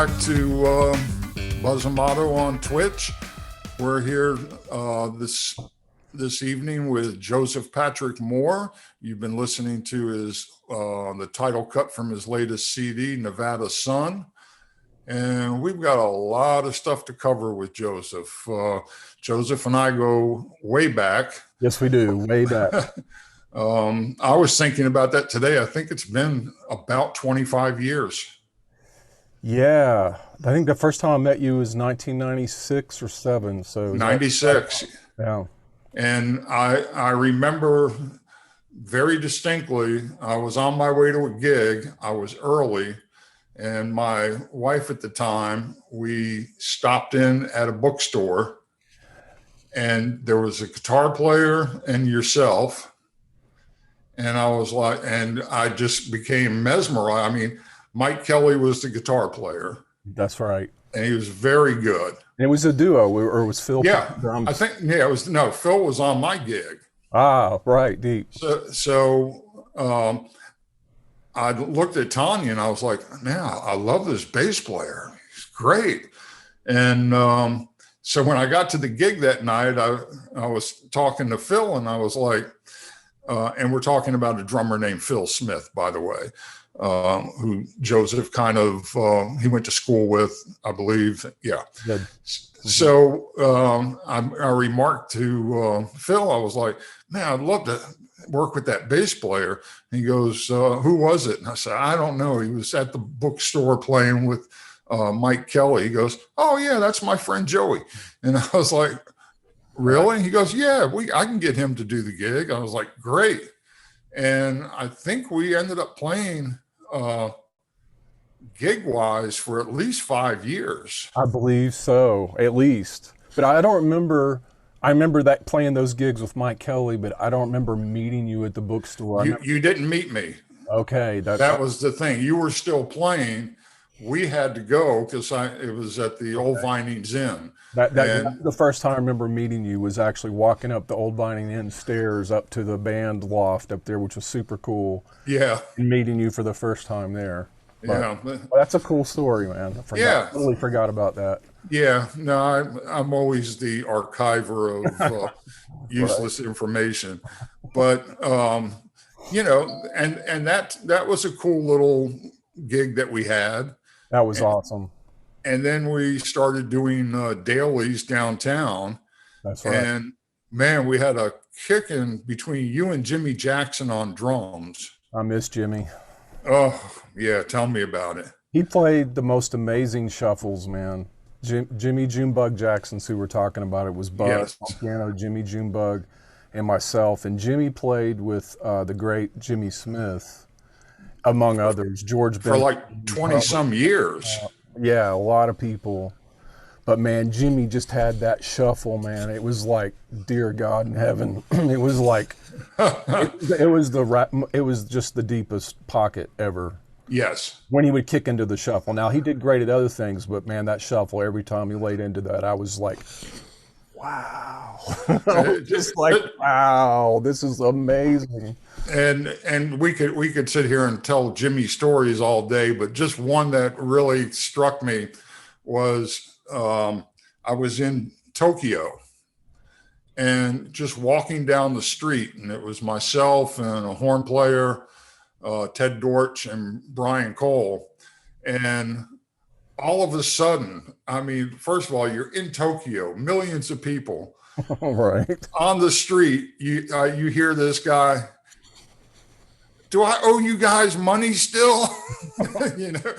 back to Buzz Amato on Twitch. We're here this evening with Joseph Patrick Moore. You've been listening to his the title cut from his latest CD, Nevada Sun. And we've got a lot of stuff to cover with Joseph. Joseph and I go way back. Yes, we do, way back. I was thinking about that today. I think it's been about 25 years. Yeah, I think the first time I met you was 1996 or 7. So 96. Yeah. And I remember very distinctly, I was on my way to a gig. I was early. And my wife at the time, we stopped in at a bookstore and there was a guitar player and yourself. And I was like, and I just became mesmerized. I mean, Mike Kelly was the guitar player. That's right. And he was very good. And it was a duo, or it was Phil? Yeah, I think, yeah, it was, no, Phil was on my gig. Ah, right, deep. So I looked at Tanya and I was like, man, I love this bass player. He's great. And so when I got to the gig that night, I was talking to Phil and I was like, and we're talking about a drummer named Phil Smith, by the way, who Joseph kind of, he went to school with, I believe. Yeah. Good. So I remarked to Phil, I was like, man, I'd love to work with that bass player. He goes, who was it? And I said, I don't know. He was at the bookstore playing with Mike Kelly. He goes, oh yeah, that's my friend Joey. And I was like, really? He goes, yeah, I can get him to do the gig. I was like, great. And I think we ended up playing gig-wise for at least 5 years. I believe so, at least. But I don't remember. I remember that playing those gigs with Mike Kelly, but I don't remember meeting you at the bookstore. You didn't meet me. Okay. That was the thing. You were still playing. We had to go because it was at the Old Vinings Inn. The first time I remember meeting you was actually walking up the Old Vining Inn stairs up to the band loft up there, which was super cool. Yeah. And meeting you for the first time there. Yeah. Well, that's a cool story, man. I totally forgot about that. Yeah. No, I'm always the archiver of useless information. But, you know, and that was a cool little gig that we had. That was awesome. And then we started doing dailies downtown. That's right. And man, we had a kick-in between you and Jimmy Jackson on drums. I miss Jimmy. Oh, yeah. Tell me about it. He played the most amazing shuffles, man. Jimmy Junebug Jackson's who we're talking about. It was Buzz on piano, Jimmy Junebug, and myself. And Jimmy played with the great Jimmy Smith, among others. George for like 20 some years. Yeah, a lot of people. But man, Jimmy just had that shuffle, man. It was like, dear God in heaven. It was like, it was just the deepest pocket ever. Yes. When he would kick into the shuffle. Now, he did great at other things, but man, that shuffle, every time he laid into that, I was like, wow. Just like, wow, this is amazing. And we could sit here and tell Jimmy stories all day, but just one that really struck me was I was in Tokyo and just walking down the street, and it was myself and a horn player, Ted Dortch and Brian Cole. And all of a sudden, I mean, first of all, you're in Tokyo, millions of people. Right. On the street, you hear this guy, do I owe you guys money still? You know,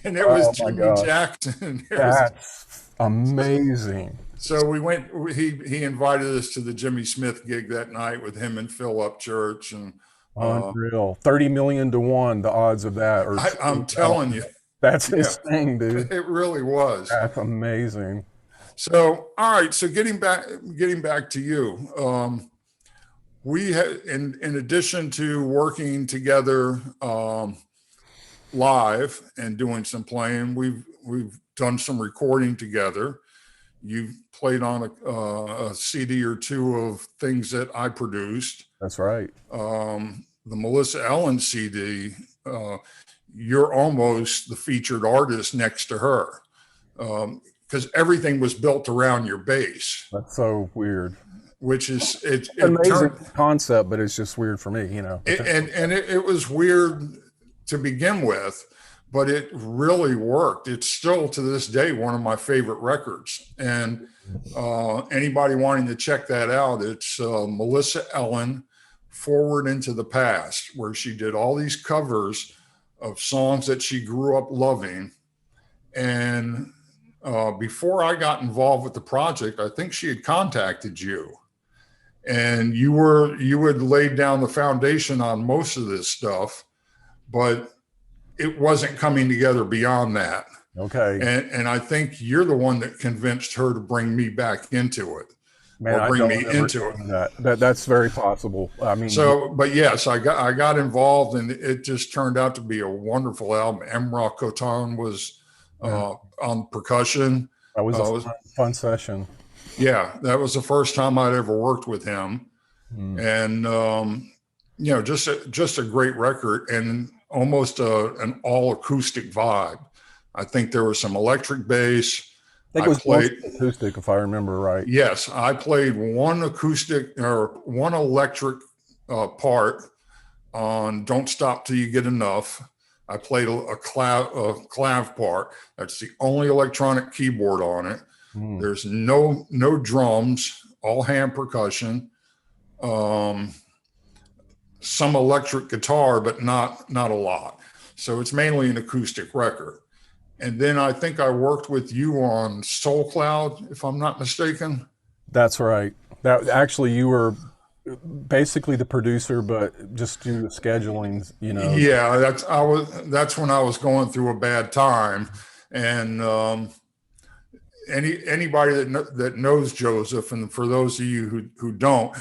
and it was Jimmy Jackson. That's amazing. So we went. He invited us to the Jimmy Smith gig that night with him and Phil Upchurch, and unreal. 30 million to 1, the odds of that. I'm telling you, that's his thing, dude. It really was. That's amazing. So, all right. So getting back to you. We had, in addition to working together live and doing some playing, we've done some recording together. You've played on a CD or two of things that I produced. That's right. The Melissa Ellen CD, you're almost the featured artist next to her, because everything was built around your bass, That's so weird. which is it Amazing turned concept, but it's just weird for me, it, and it was weird to begin with, but it really worked. It's still to this day one of my favorite records. And anybody wanting to check that out, it's Melissa Ellen, Forward into the Past, where she did all these covers of songs that she grew up loving. And before I got involved with the project, I think she had contacted you, and you had laid down the foundation on most of this stuff, but it wasn't coming together beyond that. Okay. And I think you're the one that convinced her to bring me back into it, Man, or I bring don't me remember into it. that's very possible. I mean, So, but yes, I got involved, and it just turned out to be a wonderful album. Emrah Kotan was on percussion. that was a fun session. Yeah, that was the first time I'd ever worked with him, and just a great record, and almost an all acoustic vibe. I think there was some electric bass. I think it was mostly acoustic, if I remember right. Yes, I played one acoustic or one electric part on "Don't Stop Till You Get Enough." I played a clav part. That's the only electronic keyboard on it. There's no drums, all hand percussion. Some electric guitar, but not a lot. So it's mainly an acoustic record. And then I think I worked with you on Soul Cloud, if I'm not mistaken. That's right. That actually, you were basically the producer, but just do the scheduling. Yeah, that's when I was going through a bad time, and anybody that knows Joseph, and for those of you who don't,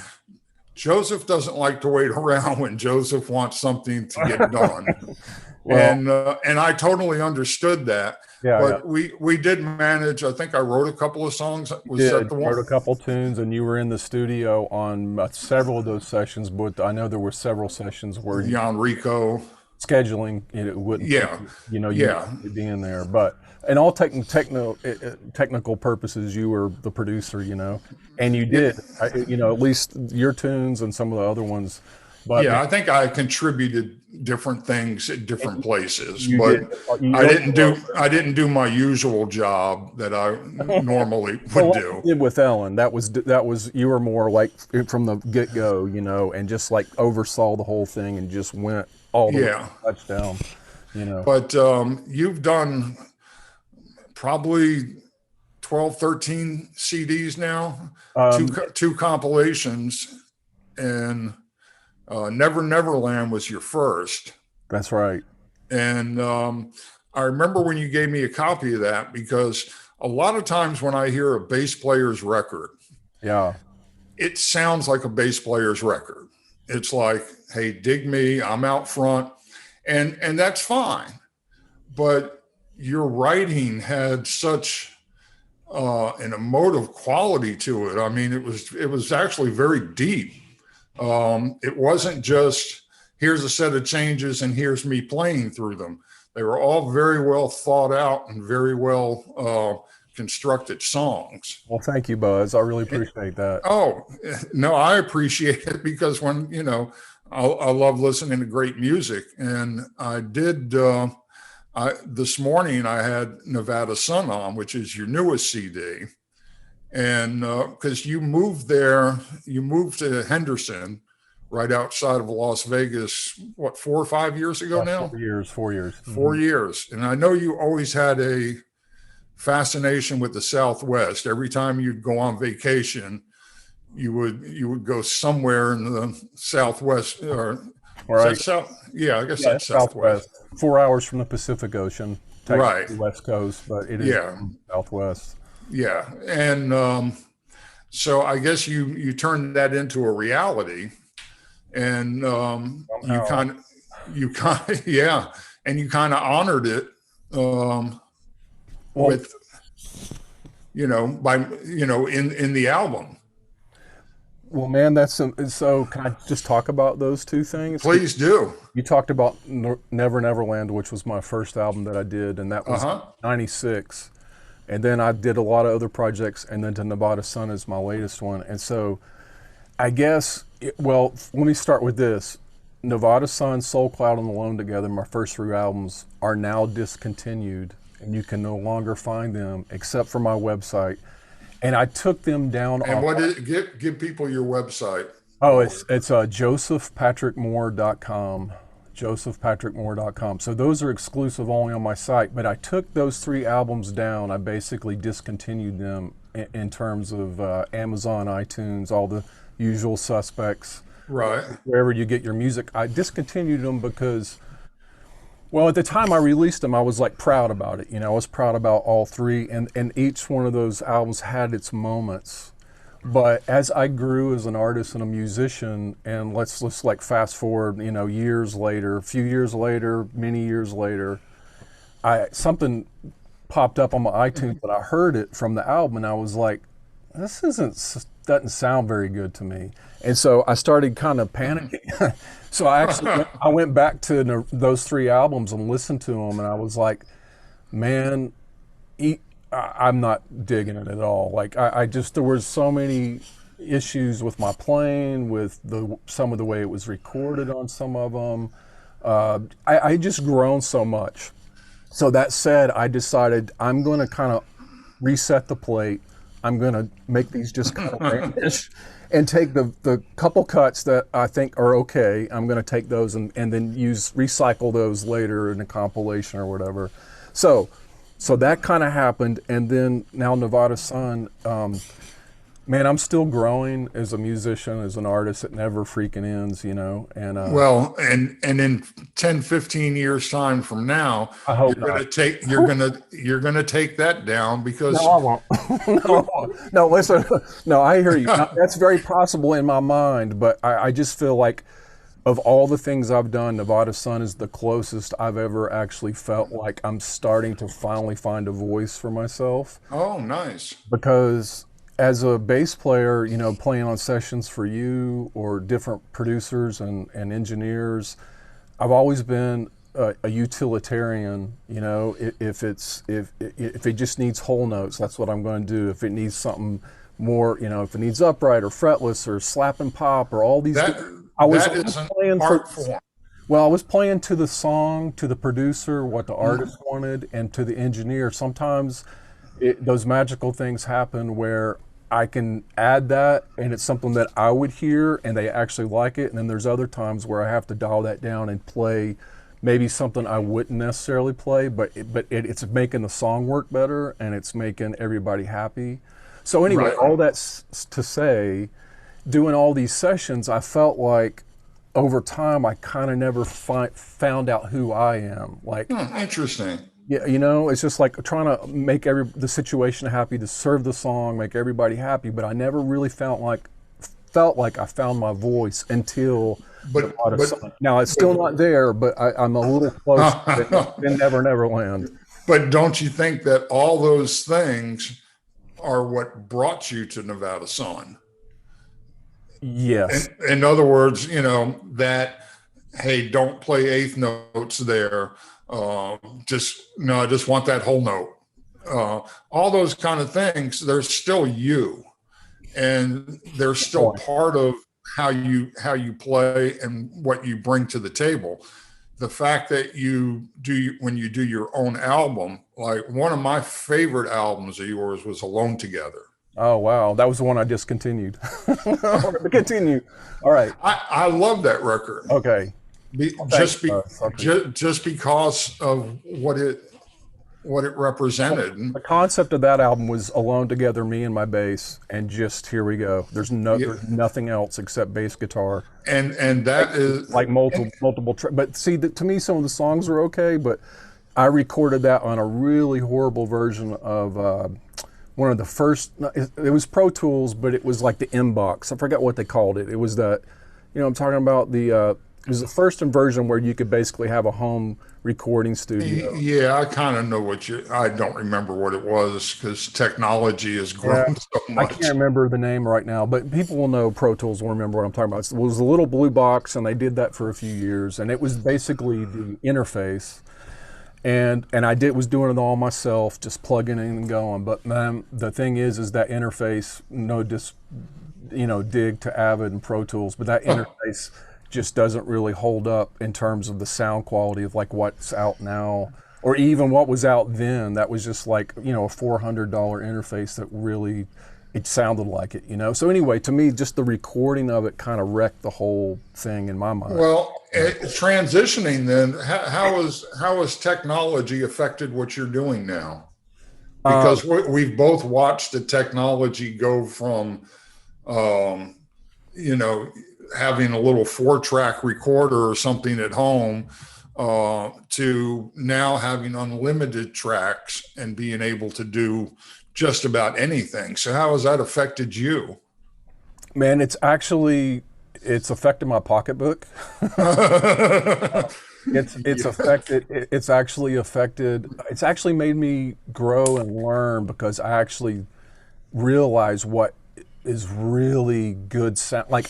Joseph doesn't like to wait around when Joseph wants something to get done. Well, and I totally understood that. Yeah, but we did manage. I think I wrote a couple of songs. Wrote a couple tunes, and you were in the studio on several of those sessions. But I know there were several sessions where Jan Rico scheduling it wouldn't. You'd be in there, but in all technical purposes, you were the producer. And you did. At least your tunes and some of the other ones. But yeah, I think I contributed different things at different places, but I didn't do my usual job that I normally would do. You did with Ellen, that was you were more like from the get go, and just like oversaw the whole thing and just went all the way touchdown, But you've done probably 12, 13 CDs now, two compilations, and Never Neverland was your first. That's right. And I remember when you gave me a copy of that, because a lot of times when I hear a bass player's record, it sounds like a bass player's record. It's like, hey, dig me, I'm out front, and that's fine. But your writing had such an emotive quality to it. I mean, it was actually very deep. It wasn't just, here's a set of changes and here's me playing through them. They were all very well thought out and very well constructed songs. Well, thank you, Buzz. I really appreciate that. Oh, no, I appreciate it, because when, I love listening to great music. And I did, this morning I had Nevada Sun on, which is your newest CD. And because you moved to Henderson, right outside of Las Vegas, 4 or 5 years ago now? 4 years. 4 years. 4 years. And I know you always had a fascination with the Southwest. Every time you'd go on vacation, you would go somewhere in the Southwest, or right. I guess that's Southwest. 4 hours from the Pacific Ocean, right? West Coast, but it is Southwest. Yeah, and so I guess you turned that into a reality, and you kind of and you kind of honored it with in the album. Well, man, so. Can I just talk about those two things? Please do. You talked about Never Neverland, which was my first album that I did, and that was Uh-huh. '96. And then I did a lot of other projects, and then to Nevada Sun is my latest one. And so I guess, well, let me start with this. Nevada Sun, Soul Cloud, and Alone Together, my first three albums, are now discontinued, and you can no longer find them except for my website. And I took them down And off. what is give people your website? Oh, it's josephpatrickmoore.com. josephpatrickmoore.com. So those are exclusive only on my site. But I took those three albums down. I basically discontinued them in terms of Amazon, iTunes, all the usual suspects. Right. Wherever you get your music. I discontinued them because, well, at the time I released them, I was like proud about it. You know, I was proud about all three, and each one of those albums had its moments. But as I grew as an artist and a musician, and let's like fast forward, you know, years later, a few years later, many years later, something popped up on my iTunes, but I heard it from the album, and I was like, this doesn't sound very good to me. And so I started kind of panicking. So I went back to those three albums and listened to them, and I was like, man, I'm not digging it at all. Like I just, there was so many issues with my playing, with some of the way it was recorded on some of them. I just grown so much. So that said, I decided I'm going to kind of reset the plate. I'm going to make these just kind of vanish and take the couple cuts that I think are okay. I'm going to take those and then recycle those later in a compilation or whatever. So that kind of happened. And then now Nevada Sun, man, I'm still growing as a musician, as an artist. It never freaking ends, you know. And Well, and in 10, 15 years time from now, I hope not. You're gonna take that down because No, I won't. No, listen. No, I hear you. That's very possible in my mind, but I just feel like of all the things I've done, Nevada Sun is the closest I've ever actually felt like I'm starting to finally find a voice for myself. oh, nice. Because as a bass player, you know, playing on sessions for you or different producers and engineers, I've always been a utilitarian. You know, if it just needs whole notes, that's what I'm going to do. If it needs something more, you know, if it needs upright or fretless or slap and pop or all these, That is an playing art form. well, I was playing to the song, to the producer, what the artist wanted, and to the engineer. Sometimes those magical things happen where I can add that, and it's something that I would hear, and they actually like it. And then there's other times where I have to dial that down and play maybe something I wouldn't necessarily play, but it's making the song work better, and it's making everybody happy. So anyway, Right. all that's to say, doing all these sessions, I felt like over time I kind of never found out who I am. Like, Interesting. yeah, you know, it's just like trying to make the situation happy, to serve the song, make everybody happy. But I never really felt like I found my voice until But now it's still not there, but I'm a little close in Never Neverland. but don't you think that all those things are what brought you to Nevada Sun? Yes. In other words, you know, that, hey, don't play eighth notes there. Just, no, I just want that whole note. All those kind of things, they're still you, and they're still part of how you play and what you bring to the table. The fact that when you do your own album, like one of my favorite albums of yours was Alone Together. Oh wow, that was the one I discontinued. Continue. All right. I love that record. Okay. Just because of what it represented. The concept of that album was alone together, me and my bass, and just here we go. There's nothing else except bass guitar. And that is like multiple but see, to me, some of the songs are okay, but I recorded that on a really horrible version of one of the first. It was Pro Tools, but it was like the inbox. I forgot what they called it. It was the, you know, I'm talking about the It was the first version where you could basically have a home recording studio. Yeah, I kind of know I don't remember what it was because technology has Yeah, grown so I can't much. remember the name right now, but people will know Pro Tools will remember what I'm talking about. It was a little blue box, and they did that for a few years, and it was basically the interface. And I did was doing it all myself, just plugging in and going. But man, the thing is that interface, dig to Avid and Pro Tools, but that interface just doesn't really hold up in terms of the sound quality of like what's out now, or even what was out then. That was just like a $400 interface that really it sounded like it. So anyway, to me, just the recording of it kind of wrecked the whole thing in my mind. Well, transitioning then, how has technology affected what you're doing now? Because we've both watched the technology go from, um, you know, having a little 4-track recorder or something at home to now having unlimited tracks and being able to do just about anything. So how has that affected you? Man, it's affected my pocketbook. It's actually made me grow and learn because I actually realize what is really good sound. Like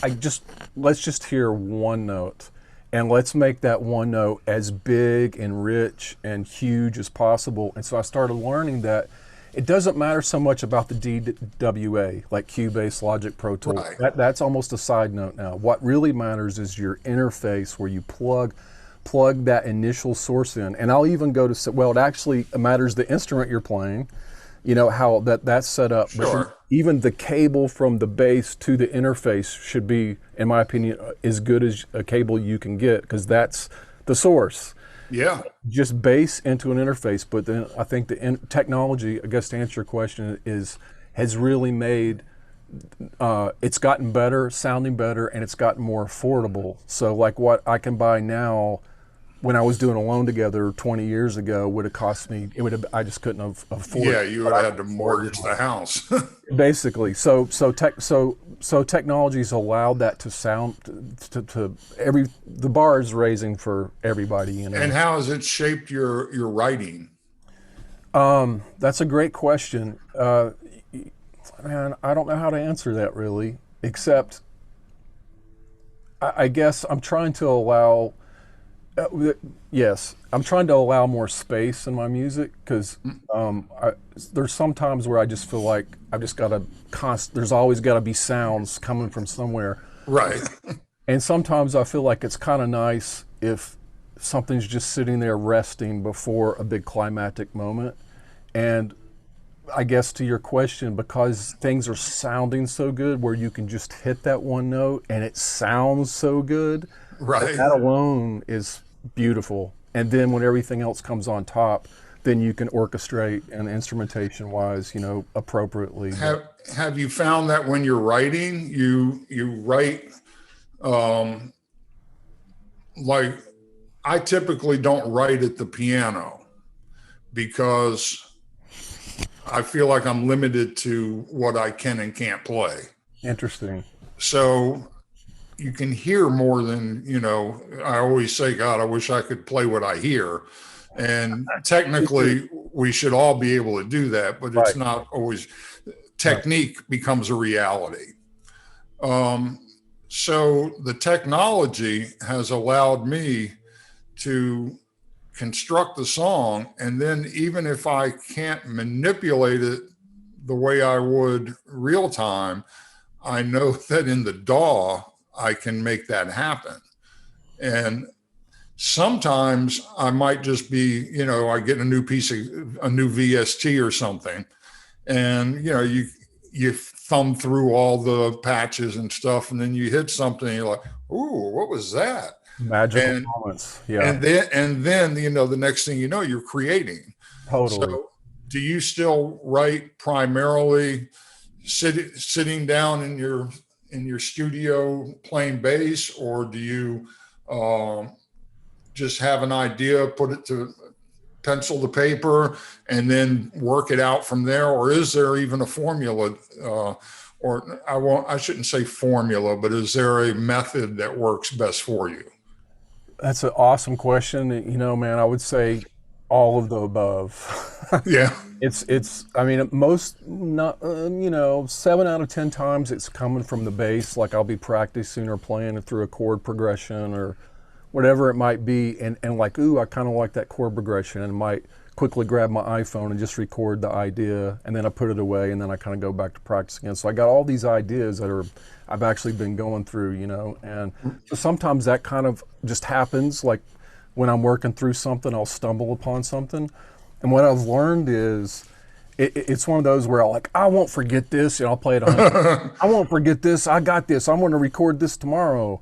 let's just hear one note and let's make that one note as big and rich and huge as possible. And so I started learning that it doesn't matter so much about the DWA, like Cubase, Logic, Pro Tools. Right. That's almost a side note now. What really matters is your interface where you plug that initial source in. And I'll even go to, well, it actually matters the instrument you're playing, how that's set up. Sure. But even the cable from the bass to the interface should be, in my opinion, as good as a cable you can get because that's the source. Yeah. Just bass into an interface, but then I think the technology, I guess to answer your question, has really made it's gotten better, sounding better, and it's gotten more affordable. So like what I can buy now, when I was doing Alone Together 20 years ago, would have cost me. I just couldn't have afforded. Yeah, you would have had to mortgage the house. Basically, so technology's allowed that to sound to the bar is raising for everybody. And how has it shaped your writing? That's a great question. Man, I don't know how to answer that really, except I guess I'm trying to allow. Yes, I'm trying to allow more space in my music because there's some times where I just feel like I've just got to there's always got to be sounds coming from somewhere. Right. And sometimes I feel like it's kind of nice if something's just sitting there resting before a big climactic moment. And I guess to your question, because things are sounding so good where you can just hit that one note and it sounds so good, Right. that alone is beautiful. And then when everything else comes on top, then you can orchestrate and instrumentation wise, appropriately. Have you found that when you're writing, you write like I typically don't write at the piano because I feel like I'm limited to what I can and can't play. Interesting. So you can hear more than, I always say, God, I wish I could play what I hear. And technically we should all be able to do that, but it's not always. Technique becomes a reality. So the technology has allowed me to construct the song. And then even if I can't manipulate it the way I would real time, I know that in the DAW, I can make that happen. And sometimes I might just be, I get a new VST or something. And, you thumb through all the patches and stuff, and then you hit something and you're like, ooh, what was that? Magical moments. Yeah. And then, the next thing you know, you're creating. Totally. So do you still write primarily sitting down in your studio playing bass, or do you just have an idea, put it to pencil to paper, and then work it out from there? Or is there even a formula? I shouldn't say formula, but is there a method that works best for you? That's an awesome question. You know, man, I would say all of the above. Yeah. I mean, most, not, you know, 7 out of 10 times it's coming from the bass. Like I'll be practicing or playing it through a chord progression or whatever it might be. And like, ooh, I kind of like that chord progression, and might quickly grab my iPhone and just record the idea. And then I put it away, and then I kind of go back to practice again. So I got all these ideas that I've actually been going through, you know, and so sometimes that kind of just happens. Like when I'm working through something, I'll stumble upon something. And what I've learned is it's one of those where I won't forget this, and I'll play it on. I won't forget this. I got this. I'm going to record this tomorrow.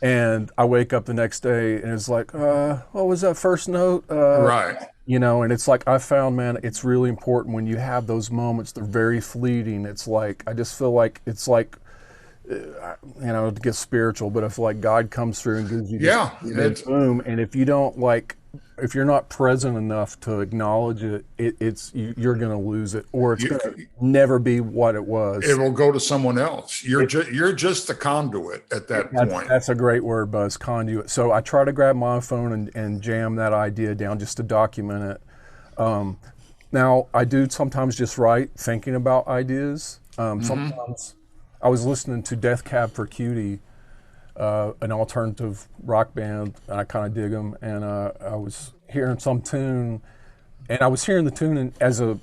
And I wake up the next day and it's like, what was that first note? Right. You know, and it's like, I found, man, it's really important when you have those moments. They're very fleeting. It's like, I just feel like it's like, you know, to get spiritual, but if like God comes through and gives you this boom, and if you don't like, if you're not present enough to acknowledge it, you're going to lose it, or it's going to never be what it was. It will go to someone else. You're just the conduit at that point. That's a great word, Buzz, conduit. So I try to grab my phone and jam that idea down just to document it. Now I do sometimes just write thinking about ideas. Sometimes I was listening to Death Cab for Cutie, an alternative rock band, and I kind of dig them. And I was hearing some tune, and I was hearing the tune as a,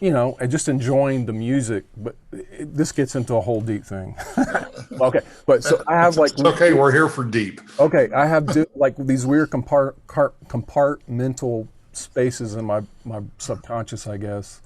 you know, and just enjoying the music. But this gets into a whole deep thing. Okay, but so I have like, it's okay, we're here for deep. Okay, I have like these weird compartmental spaces in my subconscious, I guess,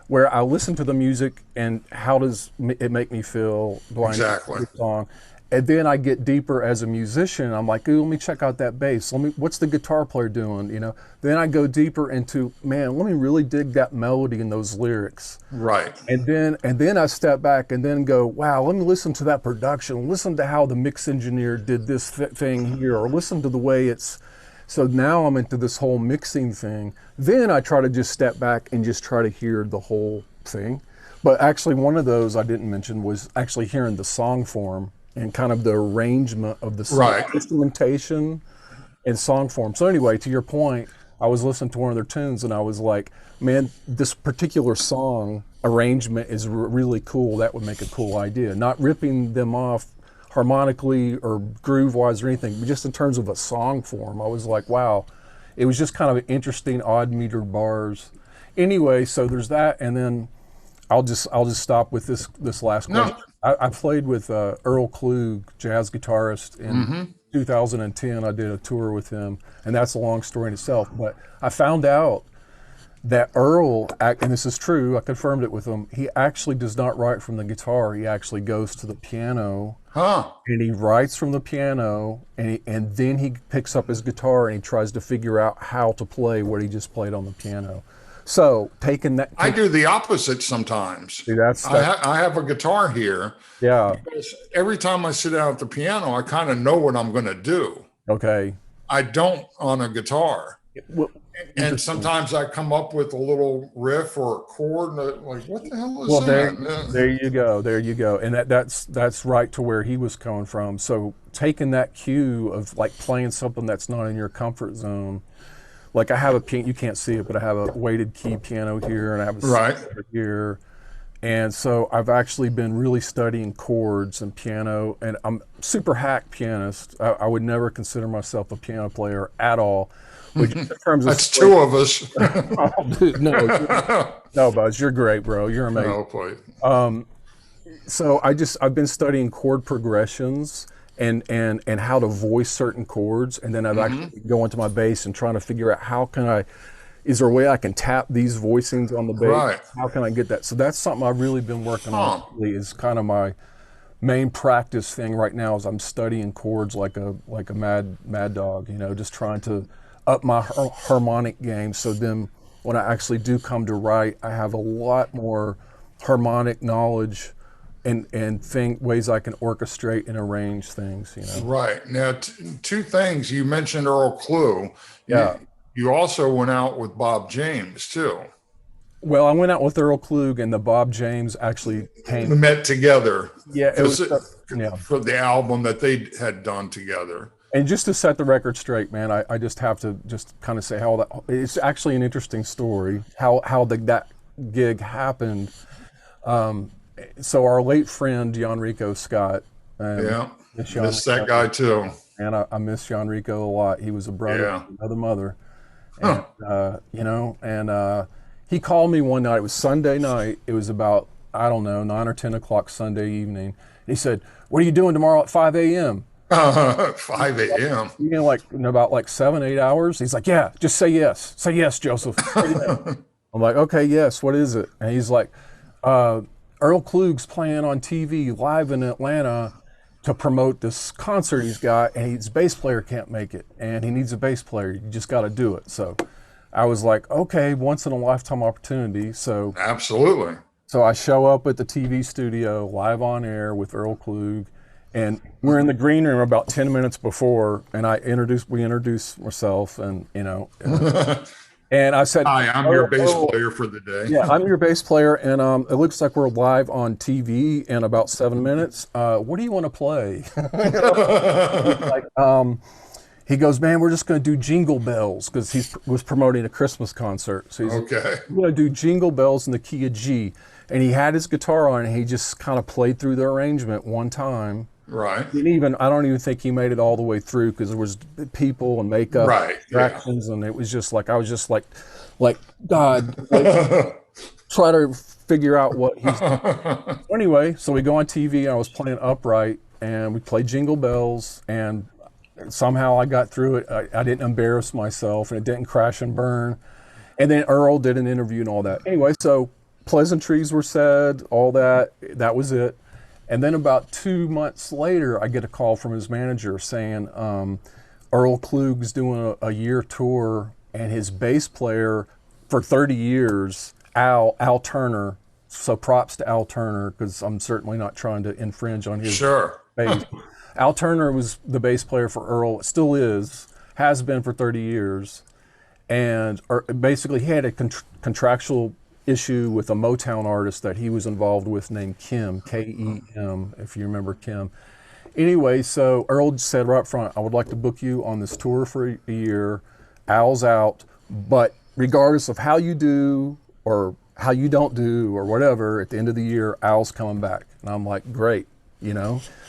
where I listen to the music and how does it make me feel? Exactly. The song, and then I get deeper as a musician. I'm like, ooh, let me check out that bass. What's the guitar player doing? You know. Then I go deeper into, man, let me really dig that melody and those lyrics. Right. And then I step back and then go, wow, let me listen to that production. Listen to how the mix engineer did this thing here, or listen to the way it's. So now I'm into this whole mixing thing. Then I try to just step back and just try to hear the whole thing. But actually, one of those I didn't mention was actually hearing the song form and kind of the arrangement of the song, instrumentation and song form. So anyway, to your point, I was listening to one of their tunes and I was like, man, this particular song arrangement is really cool. That would make a cool idea. Not ripping them off harmonically or groove wise or anything, but just in terms of a song form, I was like, wow, it was just kind of interesting, odd metered bars. Anyway, so there's that, and then I'll just stop with this last question. I played with Earl Klug, jazz guitarist, in 2010. I did a tour with him, and that's a long story in itself. But I found out that Earl, and this is true, I confirmed it with him, he actually does not write from the guitar. He actually goes to the piano, and he writes from the piano, and then he picks up his guitar and he tries to figure out how to play what he just played on the piano. So taking that, I do the opposite sometimes. See, I have a guitar here. Yeah. Because every time I sit down at the piano, I kind of know what I'm going to do. Okay. I don't on a guitar. Well, and sometimes I come up with a little riff or a chord, and like, what the hell is that? There you go. There you go. And that's right to where he was coming from. So taking that cue of like playing something that's not in your comfort zone. Like I have a piano, you can't see it, but I have a weighted key piano here, and I have a over here. And so I've actually been really studying chords and piano, and I'm super hack pianist. I would never consider myself a piano player at all. But in terms of that's two of us. Oh, dude, no, Buzz, you're great, bro. You're amazing. No, please. So I've been studying chord progressions and how to voice certain chords, and then I've actually go into my bass and trying to figure out is there a way I can tap these voicings on the bass? Right. How can I get that? So that's something I've really been working on lately, is kind of my main practice thing right now. Is I'm studying chords like a mad dog, you know, just trying to up my harmonic game. So then when I actually do come to write, I have a lot more harmonic knowledge and ways I can orchestrate and arrange things, you know. Right. Now, two things. You mentioned Earl Klug. Yeah. You also went out with Bob James, too. Well, I went out with Earl Klug, and the Bob James actually came. We met together. Yeah. For the album that they had done together. And just to set the record straight, man, I just have to just kind of say how that, it's actually an interesting story, that gig happened. Um, so our late friend, John Rico Scott, Yeah. miss John Miss that Rico, guy too. and I miss John Rico a lot. He was a brother, Yeah. another mother. And, Huh. he called me one night, it was Sunday night. It was about, I don't know, 9 or 10 o'clock Sunday evening. He said, "What are you doing tomorrow at 5 a.m.?" 5 a.m. Like in about like 7, 8 hours. He's like, "Yeah, just say yes. Say yes, Joseph." Say yes. I'm like, "Okay, yes. What is it?" And he's like, uh, "Earl Klug's playing on TV live in Atlanta to promote this concert he's got, and his bass player can't make it, and he needs a bass player. You just got to do it." So I was like, "Okay, once in a lifetime opportunity." Absolutely. So I show up at the TV studio live on air with Earl Klug, and we're in the green room about 10 minutes before, and we introduced myself, and and I said, Hi, I'm your bass player for the day. "Yeah, I'm your bass player, and it looks like we're live on TV in about 7 minutes. What do you want to play?" Like, he goes, "Man, we're just going to do Jingle Bells," because he was promoting a Christmas concert. So he's Okay. going to do Jingle Bells in the key of G. And he had his guitar on, and he just kind of played through the arrangement one time. Right. I don't even think he made it all the way through, because there was people and makeup, Right. distractions, and it was just like, I was just like God, try to figure out what he's. Anyway, so we go on TV, and I was playing upright, and we played Jingle Bells, and somehow I got through it. I didn't embarrass myself, and it didn't crash and burn. And then Earl did an interview and all that. Anyway, so pleasantries were said, all that. That was it. And then about 2 months later, I get a call from his manager saying Earl Klug's doing a year tour, and his bass player for 30 years, Al Turner. So props to Al Turner, because I'm certainly not trying to infringe on his Sure. bass. Al Turner was the bass player for Earl, still is, has been for 30 years. And basically, he had a contractual issue with a Motown artist that he was involved with named Kim, K-E-M, if you remember Kim. Anyway, so Earl said right up front, "I would like to book you on this tour for a year. Al's out, but regardless of how you do or how you don't do or whatever, at the end of the year, Al's coming back." And I'm like, "Great,"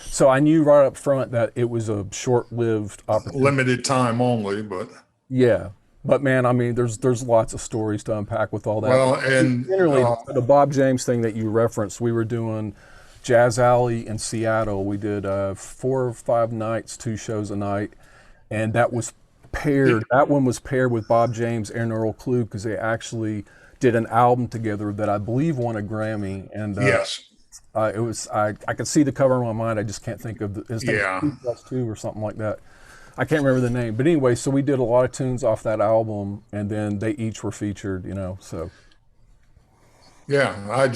So I knew right up front that it was a short-lived opportunity. Limited time only, but Yeah. But man, I mean, there's lots of stories to unpack with all that. well, and Generally, the Bob James thing that you referenced, we were doing Jazz Alley in Seattle. We did 4 or 5 nights, 2 shows a night, and that was paired. That one was paired with Bob James and Earl Klug, because they actually did an album together that I believe won a Grammy. And yes, it was I could see the cover in my mind. I just can't think of his name. Yeah. 2+2 or something like that. I can't remember the name, but anyway, so we did a lot of tunes off that album, and then they each were featured, so. yeah. I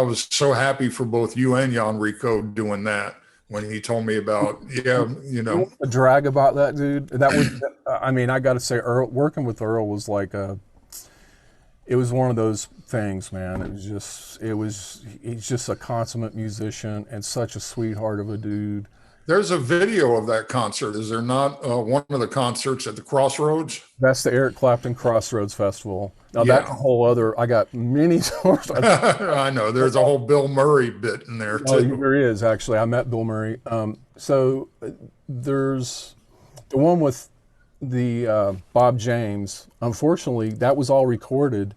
was so happy for both you and Jan Rico doing that when he told me about, The drag about that, dude, that was, I mean, I got to say, working with Earl was like it was one of those things, man. He's just a consummate musician and such a sweetheart of a dude. There's a video of that concert. Is there not one of the concerts at the Crossroads? That's the Eric Clapton Crossroads Festival. Now Yeah. that's a whole other. I got many stories. I know. There's a whole Bill Murray bit in there Oh, too. there is actually. I met Bill Murray. So there's the one with the Bob James. Unfortunately, that was all recorded,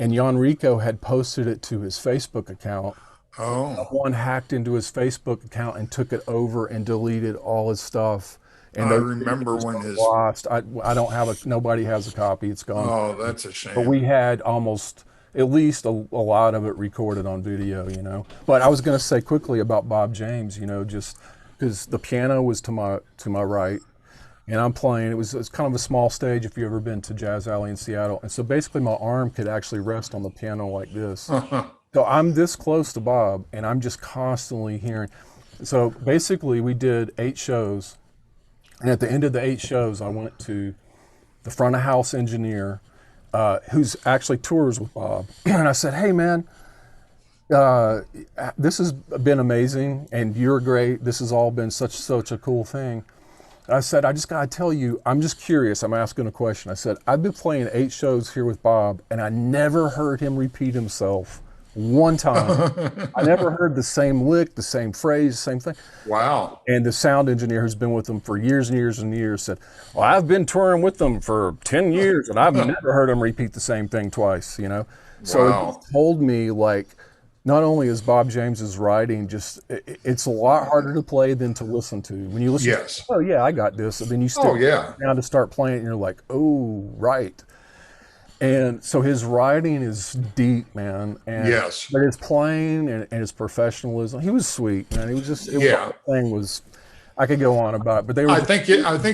and Jan Rico had posted it to his Facebook account. Oh, One hacked into his Facebook account and took it over and deleted all his stuff. And I remember when his. lost. I don't have nobody has a copy. It's gone. Oh, that's a But shame. we had almost at least a lot of it recorded on video. But I was going to say quickly about Bob James, just because the piano was to my right, and I'm playing. It's kind of a small stage if you've ever been to Jazz Alley in Seattle, and so basically my arm could actually rest on the piano like this. So I'm this close to Bob, and I'm just constantly hearing. So basically, we did 8 shows, and at the end of the 8 shows, I went to the front of house engineer, who's actually tours with Bob, and I said, "Hey, man, this has been amazing, and you're great. This has all been such a cool thing. I said, I just got to tell you, I'm just curious. I'm asking a question. I said, I've been playing 8 shows here with Bob, and I never heard him repeat himself one time. I never heard the same lick, the same phrase, same thing. Wow. And the sound engineer who's been with them for years and years and years said, well, I've been touring with them for 10 years, and I've never heard him repeat the same thing twice, you know? So it Wow. just told me, like, not only is Bob James's writing just, it's a lot harder to play than to listen to. When you listen Yes. to, oh yeah, I got this, and then you Oh, still yeah. down to start playing it, and you're like, oh, right. And so his writing is deep, man. And Yes. but his playing and his professionalism, he was sweet, man. He was just, the Yeah. whole thing was, I could go on about it, but they were I think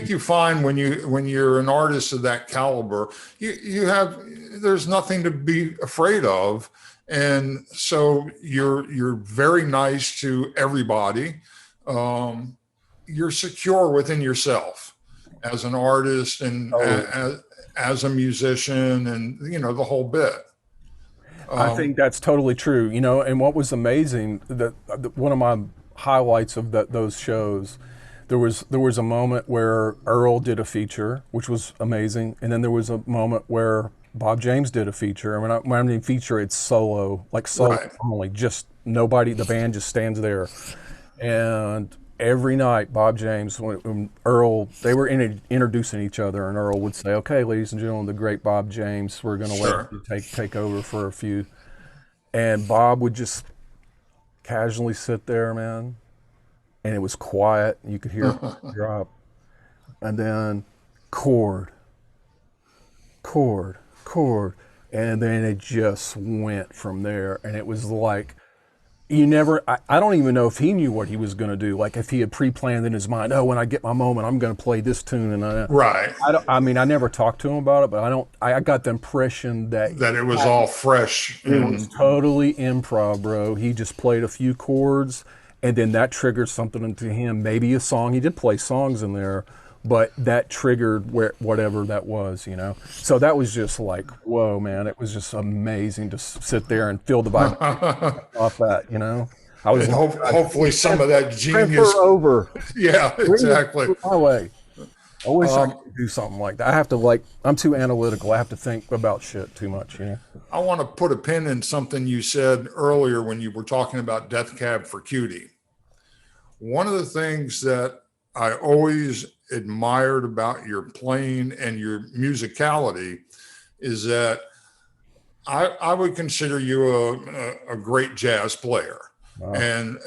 you find when you're an artist of that caliber, you have there's nothing to be afraid of, and so you're very nice to everybody. You're secure within yourself as an artist and as a musician, and the whole bit. I think that's totally true. You know, and what was amazing, that one of my highlights of those shows, there was a moment where Earl did a feature, which was amazing, and then there was a moment where Bob James did a feature. And when I mean feature, it's solo, like solo Right. only, just nobody, the band just stands there. And every night, Bob James, when Earl, they were introducing each other, and Earl would say, "Okay, ladies and gentlemen, the great Bob James, we're going to Sure. let you take over for a few." And Bob would just casually sit there, man, and it was quiet. You could hear it drop, and then chord, chord, chord, and then it just went from there. And it was like, you never, I don't even know if he knew what he was going to do. Like if he had pre-planned in his mind, oh, when I get my moment, I'm going to play this tune. And Right. I mean, I never talked to him about it, but I got the impression that That it was all fresh. it was totally improv, bro. He just played a few chords, and then that triggered something into him. Maybe a song. He did play songs in there, but that triggered whatever that was, you know. So that was just like, whoa, man! It was just amazing to sit there and feel the vibe off that, you know. I was And like, hopefully some of that genius. transfer over. Yeah, exactly. Bring it my way. I wish I could do something like that. I have to, like, I'm too analytical. I have to think about shit too much, you know. I want to put a pin in something you said earlier when you were talking about Death Cab for Cutie. One of the things that I always admired about your playing and your musicality is that I would consider you a great jazz player. Wow. And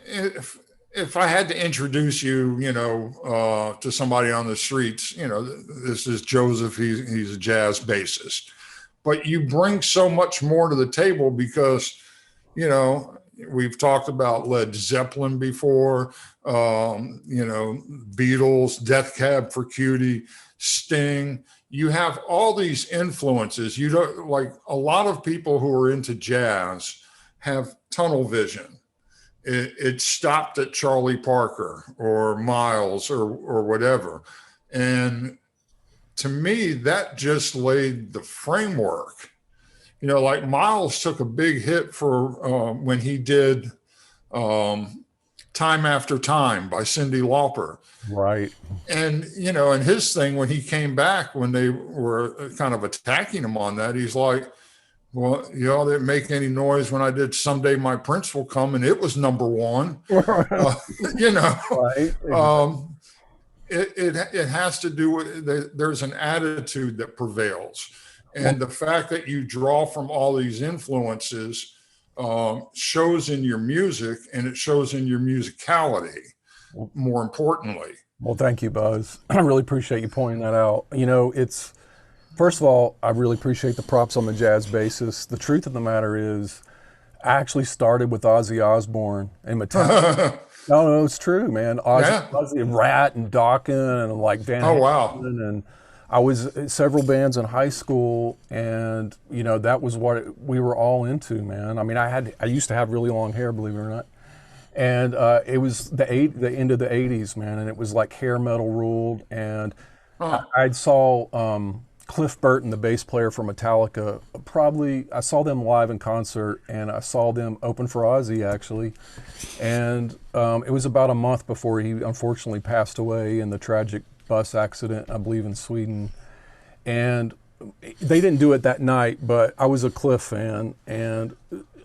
if I had to introduce you, to somebody on the streets, this is Joseph. He's a jazz bassist, but you bring so much more to the table because, we've talked about Led Zeppelin before, Beatles, Death Cab for Cutie, Sting. You have all these influences. You don't, like, a lot of people who are into jazz have tunnel vision. It stopped at Charlie Parker or Miles or whatever. And to me, that just laid the framework. Like Miles took a big hit for when he did Time After Time by Cyndi Lauper. Right. And, and his thing, when he came back, when they were kind of attacking him on that, he's like, well, y'all didn't make any noise when I did Someday My Prince Will Come, and it was number one. Right. It has to do with, there's an attitude that prevails. And the fact that you draw from all these influences shows in your music, and it shows in your musicality, more importantly. Well, thank you, Buzz. I really appreciate you pointing that out. First of all, I really appreciate the props on the jazz bassist. The truth of the matter is, I actually started with Ozzy Osbourne and Metallica. No, it's true, man. Ozzy, Rat and Dokken and like Van Halen. Oh, wow. And I was in several bands in high school, and that was what we were all into, man. I mean, I used to have really long hair, believe it or not. And it was the end of the 80s, man, and it was like hair metal ruled. And I saw Cliff Burton, the bass player for Metallica. Probably I saw them live in concert, and I saw them open for Ozzy actually. And it was about a month before he unfortunately passed away in the tragic bus accident, I believe, in Sweden. And they didn't do it that night, but I was a Cliff fan, and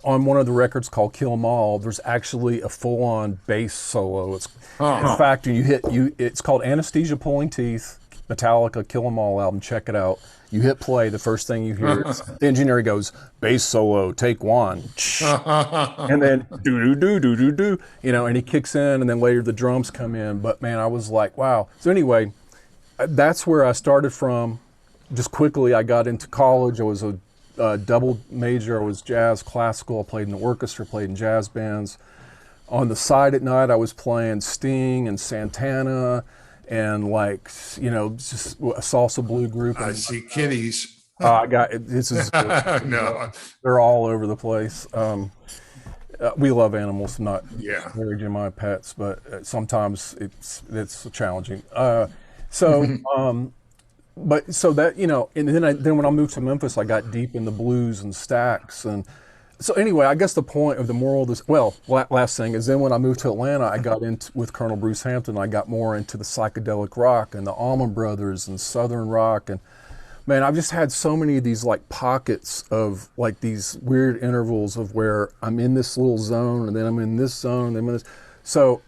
on one of the records called Kill 'Em All, there's actually a full-on bass solo. It's in fact, it's called Anesthesia Pulling Teeth, Metallica Kill 'Em All album. Check it out. You hit play, the first thing you hear is the engineer goes, bass solo, take one, and then do do do do do do, and he kicks in, and then later the drums come in. But man, I was like, wow. So anyway, that's where I started from. Just quickly, I got into college. I was a double major. I was jazz, classical. I played in the orchestra, played in jazz bands. On the side at night, I was playing Sting and Santana and just a salsa blue group. I see kitties. This is No. They're all over the place. We love animals, not Yeah. very my pets, but sometimes it's challenging. So that, and then when I moved to Memphis, I got deep in the blues and stacks. And so anyway, I guess the point of the moral of this, last thing is then when I moved to Atlanta, I got into, with Colonel Bruce Hampton, I got more into the psychedelic rock and the Allman Brothers and Southern rock. And man, I've just had so many of these like pockets of like these weird intervals of where I'm in this little zone and then I'm in this zone and then I'm in this. So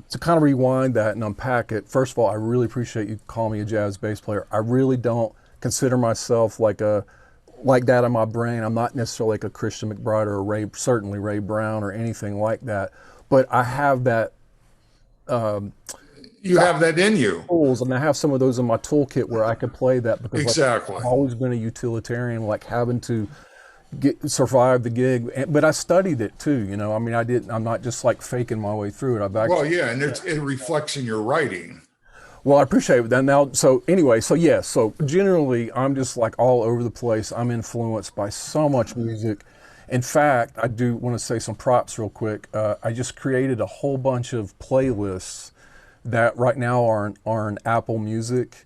to kind of rewind that and unpack it, first of all, I really appreciate you calling me a jazz bass player. I really don't consider myself like that in my brain. I'm not necessarily like a Christian McBride or certainly Ray Brown or anything like that. But I have that. You have that in you. Tools, and I have some of those in my toolkit where I could play that because Exactly. I've always been a utilitarian, like having to survive the gig, but I studied it too. I'm not just like faking my way through it. And it reflects in your writing. Well, I appreciate that. Now, so generally I'm just like all over the place. I'm influenced by so much music. In fact, I do want to say some props real quick. I just created a whole bunch of playlists that right now are in Apple Music.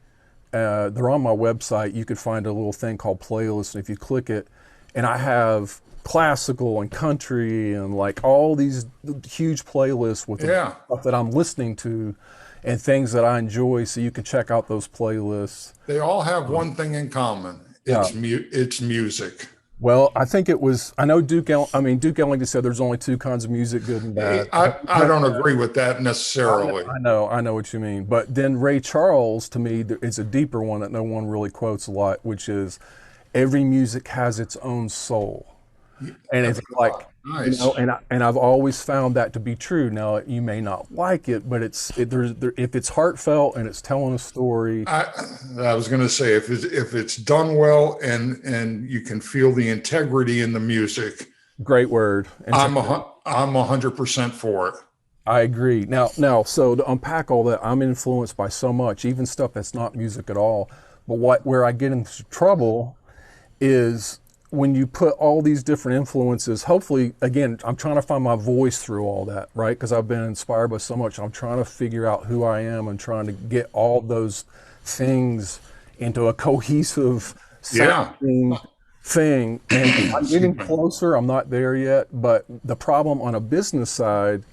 They're on my website. You could find a little thing called playlists, and if you click it, and I have classical and country and like all these huge playlists with stuff that I'm listening to and things that I enjoy. So you can check out those playlists. They all have one thing in common. It's music. Well, I think it was, I know Duke Ellington said there's only two kinds of music, good and bad. I don't agree with that necessarily. I know what you mean. But then Ray Charles, to me, is a deeper one that no one really quotes a lot, which is, every music has its own soul. And it's like, nice. And I've always found that to be true. Now, you may not like it, but if it's heartfelt and it's telling a story. I was going to say, if it's done well and you can feel the integrity in the music. Great word. And I'm 100% for it. I agree. Now, so to unpack all that, I'm influenced by so much, even stuff that's not music at all. But where I get into trouble is when you put all these different influences, hopefully, again, I'm trying to find my voice through all that, right? Because I've been inspired by so much. I'm trying to figure out who I am and trying to get all those things into a cohesive sounding thing. And I'm getting closer. I'm not there yet. But the problem on a business side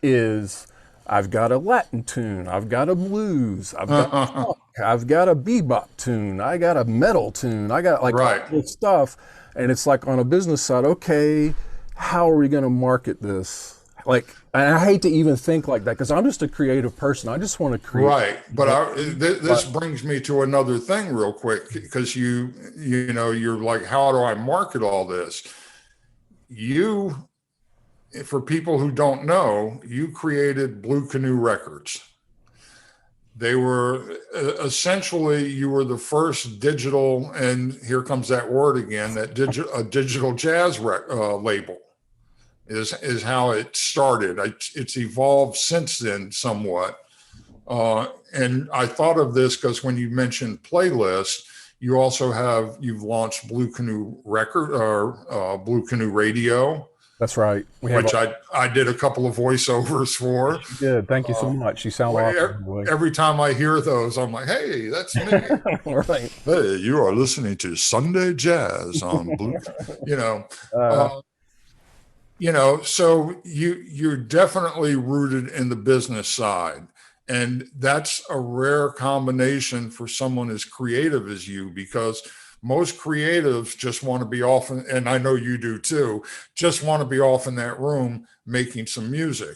is I've got a Latin tune, I've got a blues, I've got funk, I've got a bebop tune, I got a metal tune, I got all this stuff, and it's like on a business side, okay, how are we going to market this? Like, and I hate to even think like that because I'm just a creative person. I just want to create. Right, but this brings me to another thing real quick because you're like, how do I market all this? For people who don't know, you created Blue Canoe Records. They were essentially, you were the first digital, and here comes that word again, a digital jazz label is how it started. It's evolved since then somewhat. And I thought of this because when you mentioned playlists, you've launched Blue Canoe Record or Blue Canoe Radio. That's right. We have which I did a couple of voiceovers for. you did. Thank you so much. You sound awesome. Every time I hear those, I'm like, hey, that's me. Right. Hey, you are listening to Sunday Jazz on Blue, you know. Uh, Uh, so you're definitely rooted in the business side. And that's a rare combination for someone as creative as you, because most creatives just want to be off, and I know you do too, just want to be off in that room making some music.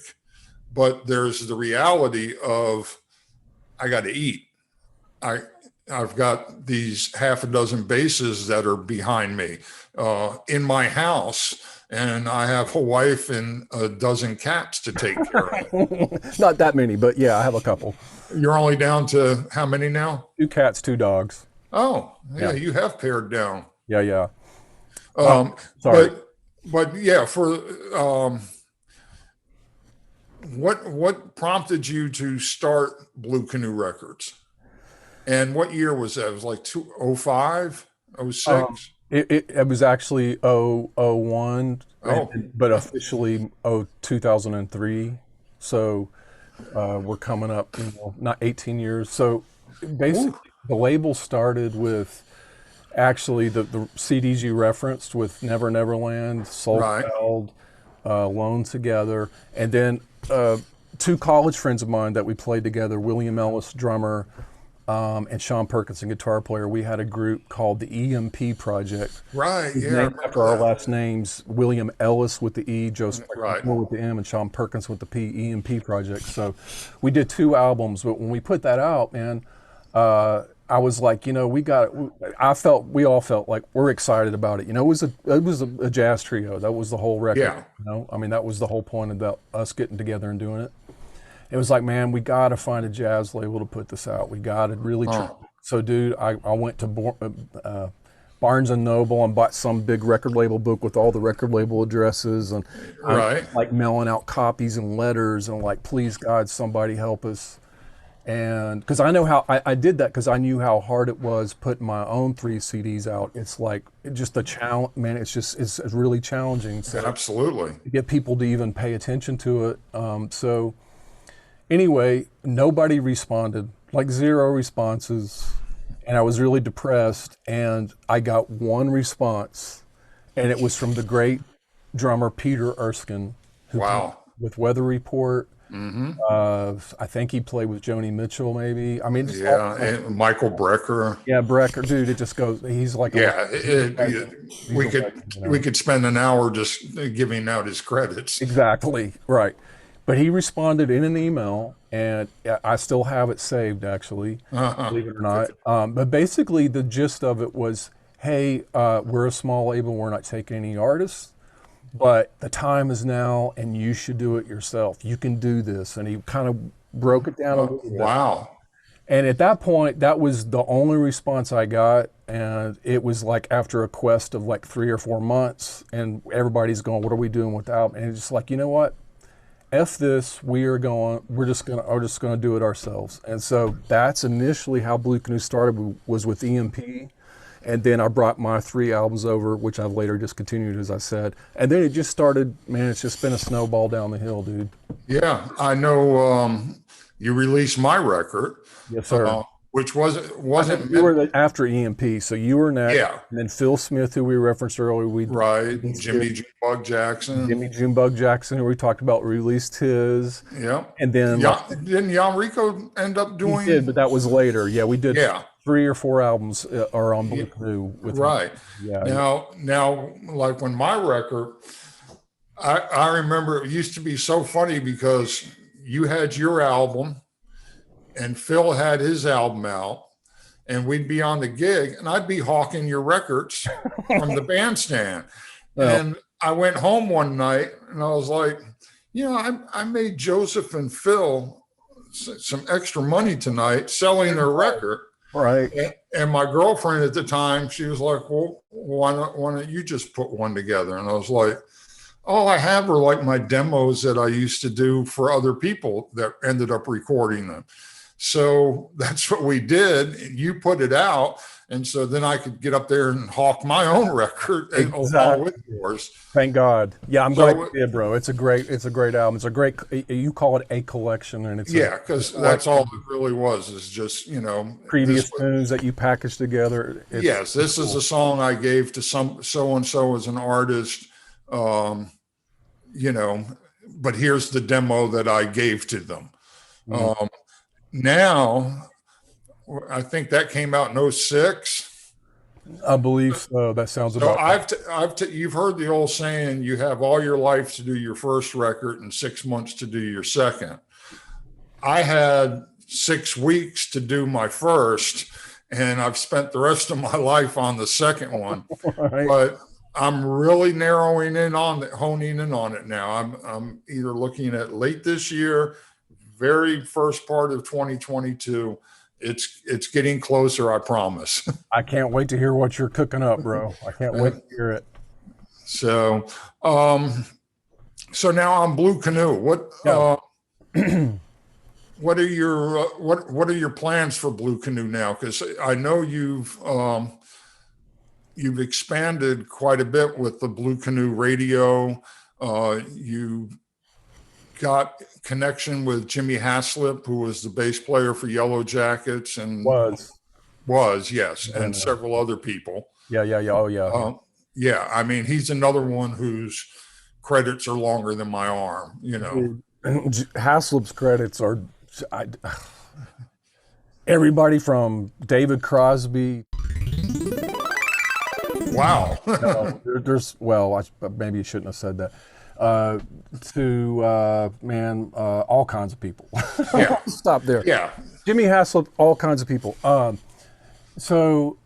But there's the reality of, I got to eat. I I've got these half a dozen basses that are behind me in my house, and I have a wife and a dozen cats to take care of. Not that many, but yeah, I have a couple. You're only down to how many now? 2 cats, 2 dogs. Oh, yeah, Yeah. you have pared down. Yeah, yeah. Um, Sorry. but yeah, for what prompted you to start Blue Canoe Records? And what year was that? It was like 2005, Um, 06? it was actually 001, Oh, but officially 2003. So we're coming up, not 18 years. So basically, ooh, the label started with actually the CDs you referenced with Never Neverland, Soul right, Child, Alone Together, and then two college friends of mine that we played together, William Ellis, drummer, and Sean Perkinson, guitar player. We had a group called the EMP Project. right. It's Yeah, I named remember after our that. last names, William Ellis with the E, Joe Right. Spector with the M, and Sean Perkins with the P, EMP Project. So we did 2 albums, but when we put that out, man, I was like, we all felt like we're excited about it. It was a jazz trio. That was the whole record. Yeah. I mean, that was the whole point about us getting together and doing it. It was like, man, we got to find a jazz label to put this out. We got to really try. Oh, So, dude, I went to Barnes and Noble and bought some big record label book with all the record label addresses, and I'm right. like mailing out copies and letters and like, please God, somebody help us. And because I know how I did that, because I knew how hard it was putting my own 3 CDs out. It's like just a challenge, man. It's really challenging. So Absolutely. to get people to even pay attention to it. So anyway, nobody responded, like zero responses. And I was really depressed. And I got one response, and it was from the great drummer Peter Erskine, who played Wow. with Weather Report. Hmm. I think he played with Joni Mitchell, maybe. I mean, just Yeah. And Michael Brecker. yeah, Brecker, dude. It just goes. He's like Yeah. he's We a could legend, we could spend an hour just giving out his credits. Exactly right. But he responded in an email, and I still have it saved, actually, Uh-huh. believe it or not. But basically, the gist of it was, hey, we're a small label. We're not taking any artists, but the time is now, and you should do it yourself. You can do this. And he kind of broke it down a little bit. Wow. And at that point, that was the only response I got. And it was like after a quest of like 3 or 4 months, and everybody's going, what are we doing with the album? And it's just like, you know what? F this, we're just gonna do it ourselves. And so that's initially how Blue Canoe started, was with EMP. And then I brought my 3 albums over, which I've later discontinued, as I said. And then it just started, man, it's just been a snowball down the hill, dude. Yeah, I know. You released my record, Yes, sir. which I think wasn't you meant. were after EMP, so you were next. Yeah, And then Phil Smith, who we referenced earlier, we right. released Jimmy his. Bug Jackson. Jimmy Junebug Jackson, who we talked about, released his. Yeah. And then like, Yeah. Didn't Jan Rico end up he did, but doing? that was later. Yeah, we did Yeah. 3 or 4 albums are on Blue Yeah, Canoe with him. right. Yeah, Now, like when my record, I remember it used to be so funny because you had your album and Phil had his album out, and we'd be on the gig, and I'd be hawking your records from the bandstand. well, And I went home one night and I was like, I made Joseph and Phil some extra money tonight selling their record. right. And my girlfriend at the time, she was like, well, why don't you just put one together? And I was like, all I have are like my demos that I used to do for other people that ended up recording them. So that's what we did. You put it out. And so then I could get up there and hawk my own record along with Exactly. yours. Thank God. Yeah, I'm glad So you did, bro. It's a great album. It's a great. You call it a collection, and it's a yeah, because that's all collection it really was, is just, of this. previous tunes that you packaged together. Yes, It's this is cool. a song I gave to some so and so as an artist. Um, you know, but here's the demo that I gave to them. Mm. Um, now, I think that came out in '06. I believe so. That sounds So about right. you've heard the old saying, you have all your life to do your first record and 6 months to do your second. I had 6 weeks to do my first, and I've spent the rest of my life on the second one. Right. But I'm really narrowing in on it, honing in on it now. I'm either looking at late this year, very first part of 2022. It's getting closer, I promise. I can't wait to hear what you're cooking up, bro. I can't wait to hear it. So, um, so now on Blue Canoe. Yeah. What are your plans for Blue Canoe now? Because I know you've expanded quite a bit with the Blue Canoe radio. You got connection with Jimmy Haslip, who was the bass player for Yellow Jackets, and Was. yes, and Yeah. several other people. Yeah. Yeah. Yeah. Oh, yeah. Yeah, I mean, he's another one whose credits are longer than my arm. Dude, Haslip's credits are I, everybody from David Crosby. Wow. No, there's well, maybe you shouldn't have said that. To man, all kinds of people. Yeah. Stop there. Yeah. Jimmy Haslip, all kinds of people. So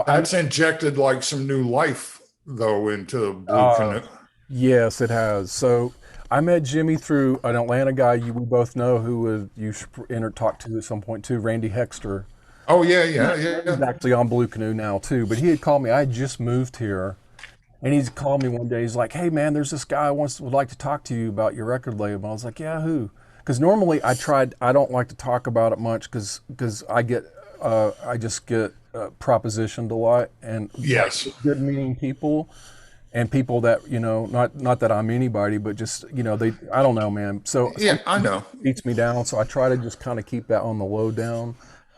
That's injected like some new life though into Blue Canoe. yes, it has. So I met Jimmy through an Atlanta guy we both know who you should talk to at some point too, Randy Hexter. Oh yeah. He's actually on Blue Canoe now too, but he had called me. I had just moved here, and he's called me one day. He's like, "Hey man, there's this guy would like to talk to you about your record label." I was like, "Yeah, who?" Because normally I don't like to talk about it much because I just get propositioned a lot, and Yes. like, good meaning people and people that not that I'm anybody, but just they I don't know, man. So Yeah, I know. beats me down, so I try to just kind of keep that on the low down.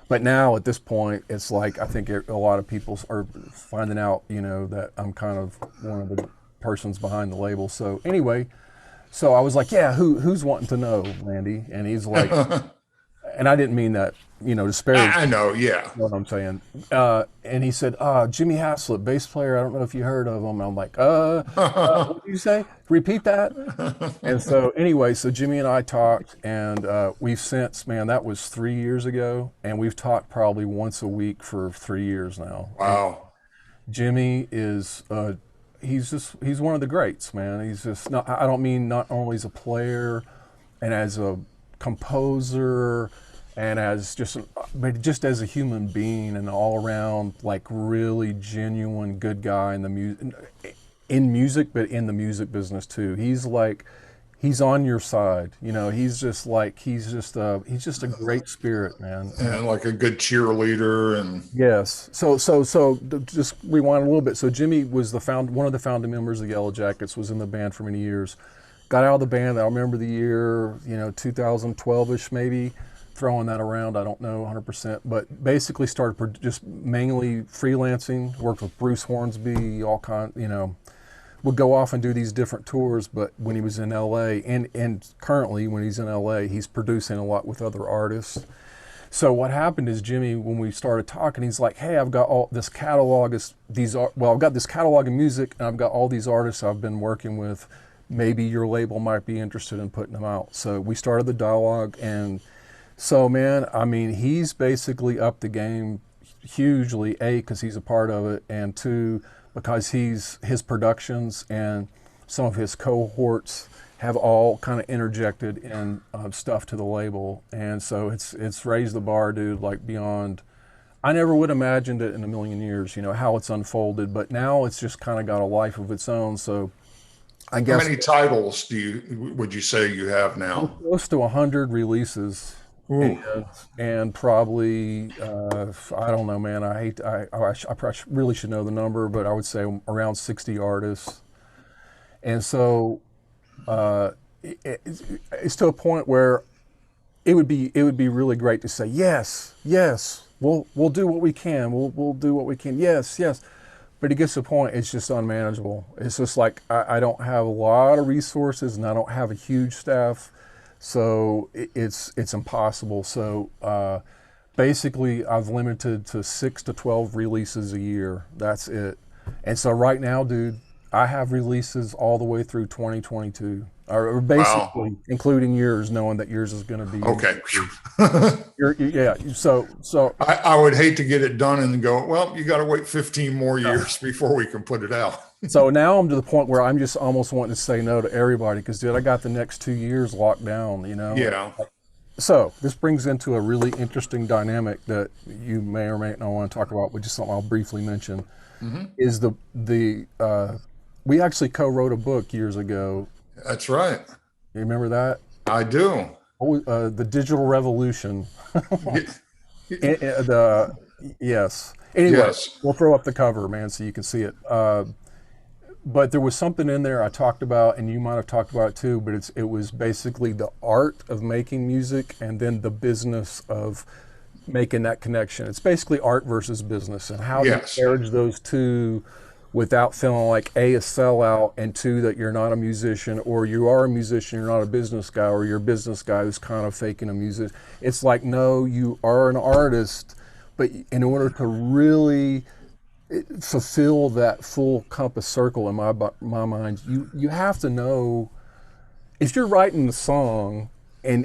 But now at this point, it's like I think a lot of people are finding out, that I'm kind of one of the persons behind the label. So anyway, so I was like, yeah, who's wanting to know, Randy? And he's like, and I didn't mean that, disparage. I know. Yeah. You know what I'm saying? And he said, Jimmy Haslip, bass player. I don't know if you heard of him. I'm like, what did you say? Repeat that. And so anyway, so Jimmy and I talked, and we've since, man, that was 3 years ago, and we've talked probably once a week for 3 years now. Wow. Jimmy is, he's one of the greats, man. He's just not, I don't mean not only as a player and as a composer and as but just as a human being and all around, like really genuine good guy in music, but in the music business too. He's on your side, he's just a great spirit, man. And like a good cheerleader and Yes. So just rewind a little bit. So Jimmy was one of the founding members of the Yellow Jackets, was in the band for many years. Got out of the band, I remember the year, 2012-ish maybe, throwing that around, I don't know 100%, but basically started just mainly freelancing, worked with Bruce Hornsby, all would go off and do these different tours, but when he was in LA, and currently when he's in LA, he's producing a lot with other artists. So what happened is Jimmy, when we started talking, he's like, "Hey, I've got all this catalog. I've got this catalog of music, and I've got all these artists I've been working with. Maybe your label might be interested in putting them out." So we started the dialogue, and so man, I mean, he's basically upped the game hugely. A, because he's a part of it, and two, because his productions and some of his cohorts have all kind of interjected in stuff to the label, and so it's raised the bar, dude, like beyond. I never would have imagined it in a million years, how it's unfolded, but now it's just kind of got a life of its own. So I guess how many titles would you say you have now? close to 100 releases. Ooh. and probably I don't know, man. I probably really should know the number, but I would say around 60 artists. And so uh, it's to a point where it would be really great to say yes, yes. We'll do what we can. We'll do what we can. Yes, yes. But it gets to a point, it's just unmanageable. It's just like I don't have a lot of resources and I don't have a huge staff, so it's impossible. So basically, I've limited to 6 to 12 releases a year. That's it. And so right now, dude, I have releases all the way through 2022, or Wow. basically including yours, knowing that yours is going to be. Okay. Yeah. So I would hate to get it done and go, well, you got to wait 15 more years before we can put it out. So now I'm to the point where I'm just almost wanting to say no to everybody because, dude, I got the next 2 years locked down, you know? Yeah. So this brings into a really interesting dynamic that you may or may not want to talk about, which is something I'll briefly mention, Hmm. is we actually co-wrote a book years ago. That's right. You remember that? I do. The Digital Revolution. Y- The yes. Anyway, Yes. we'll throw up the cover, man, so you can see it. But there was something in there I talked about, and you might have talked about it too. But it was basically the art of making music, and then the business of making that connection. It's basically art versus business, and how do you Yes. marriage those two without feeling like a sellout, and two that you're not a musician, or you are a musician, you're not a business guy, or you're a business guy who's kind of faking a music. It's like, no, you are an artist, but in order to really fulfill that full compass circle in my mind, you have to know if you're writing the song and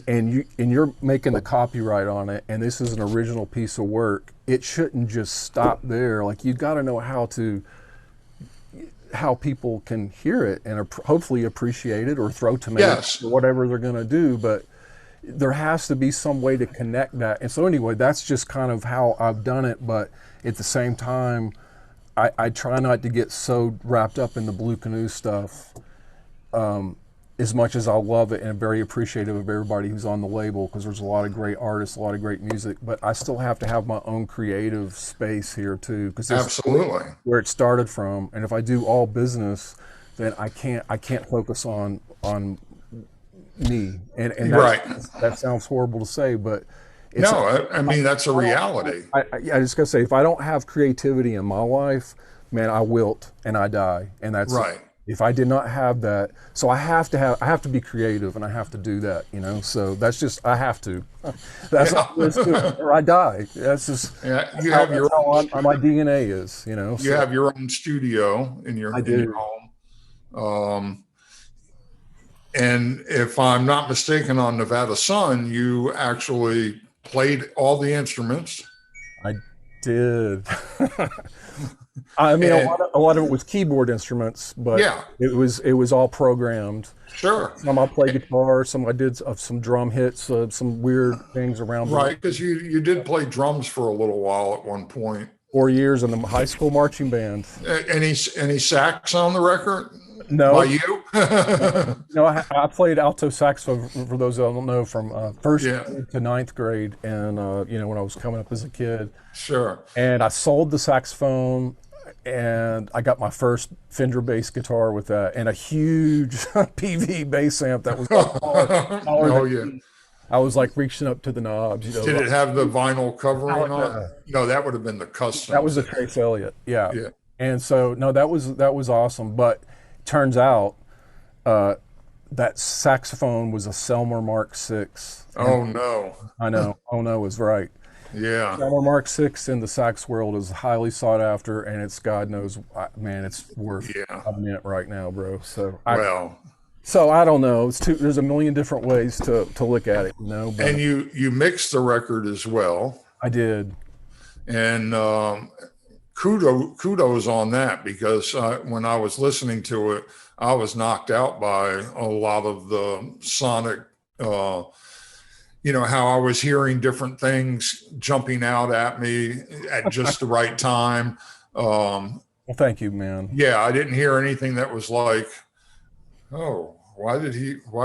you're making the copyright on it, and this is an original piece of work, it shouldn't just stop there. Like, you got to know how people can hear it and hopefully appreciate it or throw tomatoes Yes. or whatever they're going to do. But there has to be some way to connect that. And so anyway, that's just kind of how I've done it. But at the same time, I try not to get so wrapped up in the Blue Canoe stuff, as much as I love it and I'm very appreciative of everybody who's on the label, because there's a lot of great artists, a lot of great music. But I still have to have my own creative space here too, because this is Absolutely. where it started from. And if I do all business, then I can't focus on me. And Right. that sounds horrible to say, but it's No, I mean, that's a reality. I just gotta say, if I don't have creativity in my life, man, I wilt and I die, and that's it. Right. If I did not have that, so I have to be creative, and I have to do that, you know. So that's just I have to. That's Yeah. all it is to it, or I die. That's just Yeah. that's You how, have that's your how own, my DNA is, you know. you So have your own studio I in your do. home. And if I'm not mistaken, on Nevada Sun, you actually played all the instruments. I did. I mean, And a lot of it was keyboard instruments, but yeah, it was all programmed. sure. Some I play guitar, some I did some drum hits, some weird things around the Right. Because you did play drums for a little while at one point. 4 years in the high school marching band. Any sax on the record by No, you? no, I played alto saxophone for those that don't know, from first Yeah, grade to ninth grade, and when I was coming up as a kid, sure. and I sold the saxophone, and I got my first Fender bass guitar with that, and a huge PV bass amp that was like taller Oh than yeah. me. I was like reaching up to the knobs, Did it have the vinyl covering on it? like, No, that would have been the that custom was a thing. Trace Elliott, yeah. Yeah. And so no, that was awesome. But turns out that saxophone was a Selmer Mark Six, and Oh no. I know, oh no, is right. Yeah. Selmer Mark Six in the sax world is highly sought after, and it's God knows, man, it's worth Yeah. a mint right now, bro. Well, So I don't know. There's a million different ways to look at it, you know. and But you mixed the record as well, I did. and kudos on that, because when I was listening to it, I was knocked out by a lot of the sonic. Uh, how I was hearing different things jumping out at me at just the right time. Um, Well, thank you, man. yeah, I didn't hear anything that was like, oh, why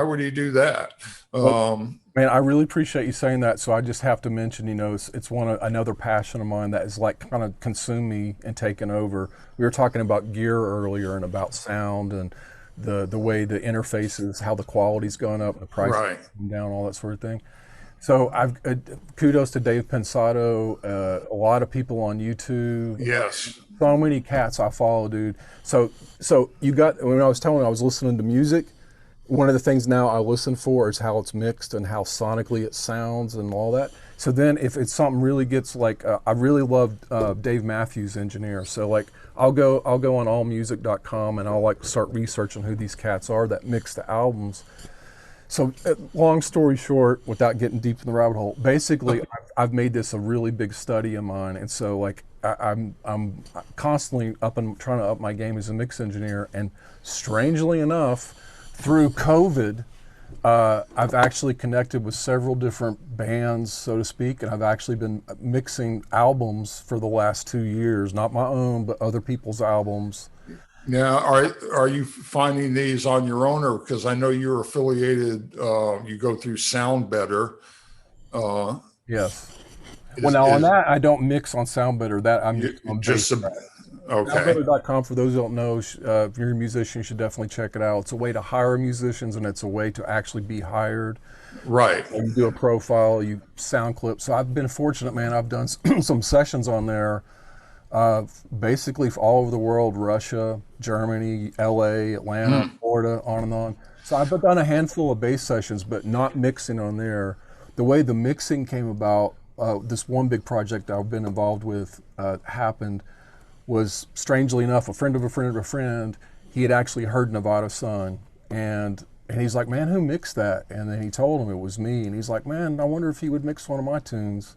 would he do that? But Um, man, I really appreciate you saying that. So I just have to mention, it's another passion of mine that is like kind of consumed me and taken over. We were talking about gear earlier and about sound and the way the interfaces, how the quality's gone up, the price right. down, all that sort of thing. So I've kudos to Dave Pensado, a lot of people on YouTube, Yes. so many cats I follow, dude. So you got when I was telling you I was listening to music. One of the things now I listen for is how it's mixed and how sonically it sounds and all that. So then if it's something really gets like I really love Dave Matthews Engineer. So like I'll go on allmusic.com and I'll like start researching who these cats are that mix the albums. So long story short, without getting deep in the rabbit hole, basically I've made this a really big study of mine, and so like I'm constantly up and trying to up my game as a mix engineer. And strangely enough, through COVID, I've actually connected with several different bands, so to speak, and I've actually been mixing albums for the last 2 years, not my own, but other people's albums. Now, are you finding these on your own, or because I know you're affiliated, you go through Sound Better. Uh, Yes. Well, is now on is that, I don't mix on Soundbetter. That I'm you, just on just bass. okay? Soundbetter.com, for those who don't know, if you're a musician, you should definitely check it out. It's a way to hire musicians, and it's a way to actually be hired. Right. You do a profile, you sound clip. So I've been fortunate, man. I've done some sessions on there, basically all over the world: Russia, Germany, LA, Atlanta, Florida, on and on. So I've done a handful of bass sessions, but not mixing on there. The way the mixing came about, this one big project I've been involved with happened was, strangely enough, a friend of a friend of a friend. He had actually heard Nevada Sun, and he's like, "Man, who mixed that?" And then he told him it was me, and he's like, "Man, I wonder if he would mix one of my tunes."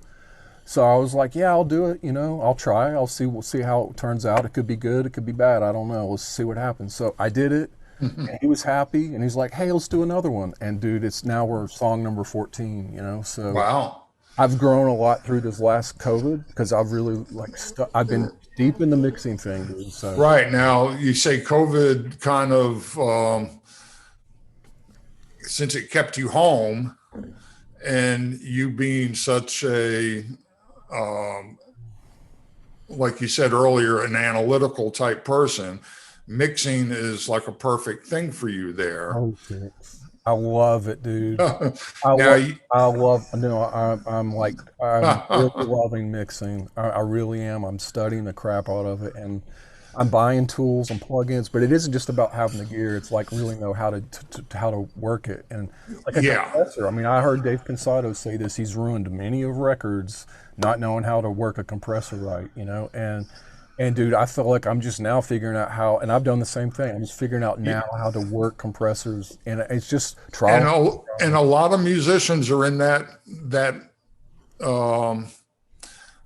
So I was like, "Yeah, I'll do it. I'll try. We'll see how it turns out. It could be good. It could be bad. I don't know. Let's see what happens." So I did it, and he was happy, and he's like, "Hey, let's do another one." And dude, we're song number 14. So Wow. I've grown a lot through this last COVID because I've really I've been deep in the mixing thing, dude. So Right. Now, you say COVID kind of, since it kept you home, and you being such a, um, like you said earlier, an analytical type person, mixing is like a perfect thing for you there. oh shit, I love it, dude. I Now, love, I love, I'm really loving mixing. I really am. I'm studying the crap out of it, and I'm buying tools and plugins. But it isn't just about having the gear. It's like really know how to work it. And like a yeah, compressor. I mean, I heard Dave Pensado say this. He's ruined many of records not knowing how to work a compressor right. And dude, I feel like I'm just now figuring out how, and I've done the same thing. I'm just figuring out now how to work compressors, and it's just and trial. a lot of musicians are in that. Um,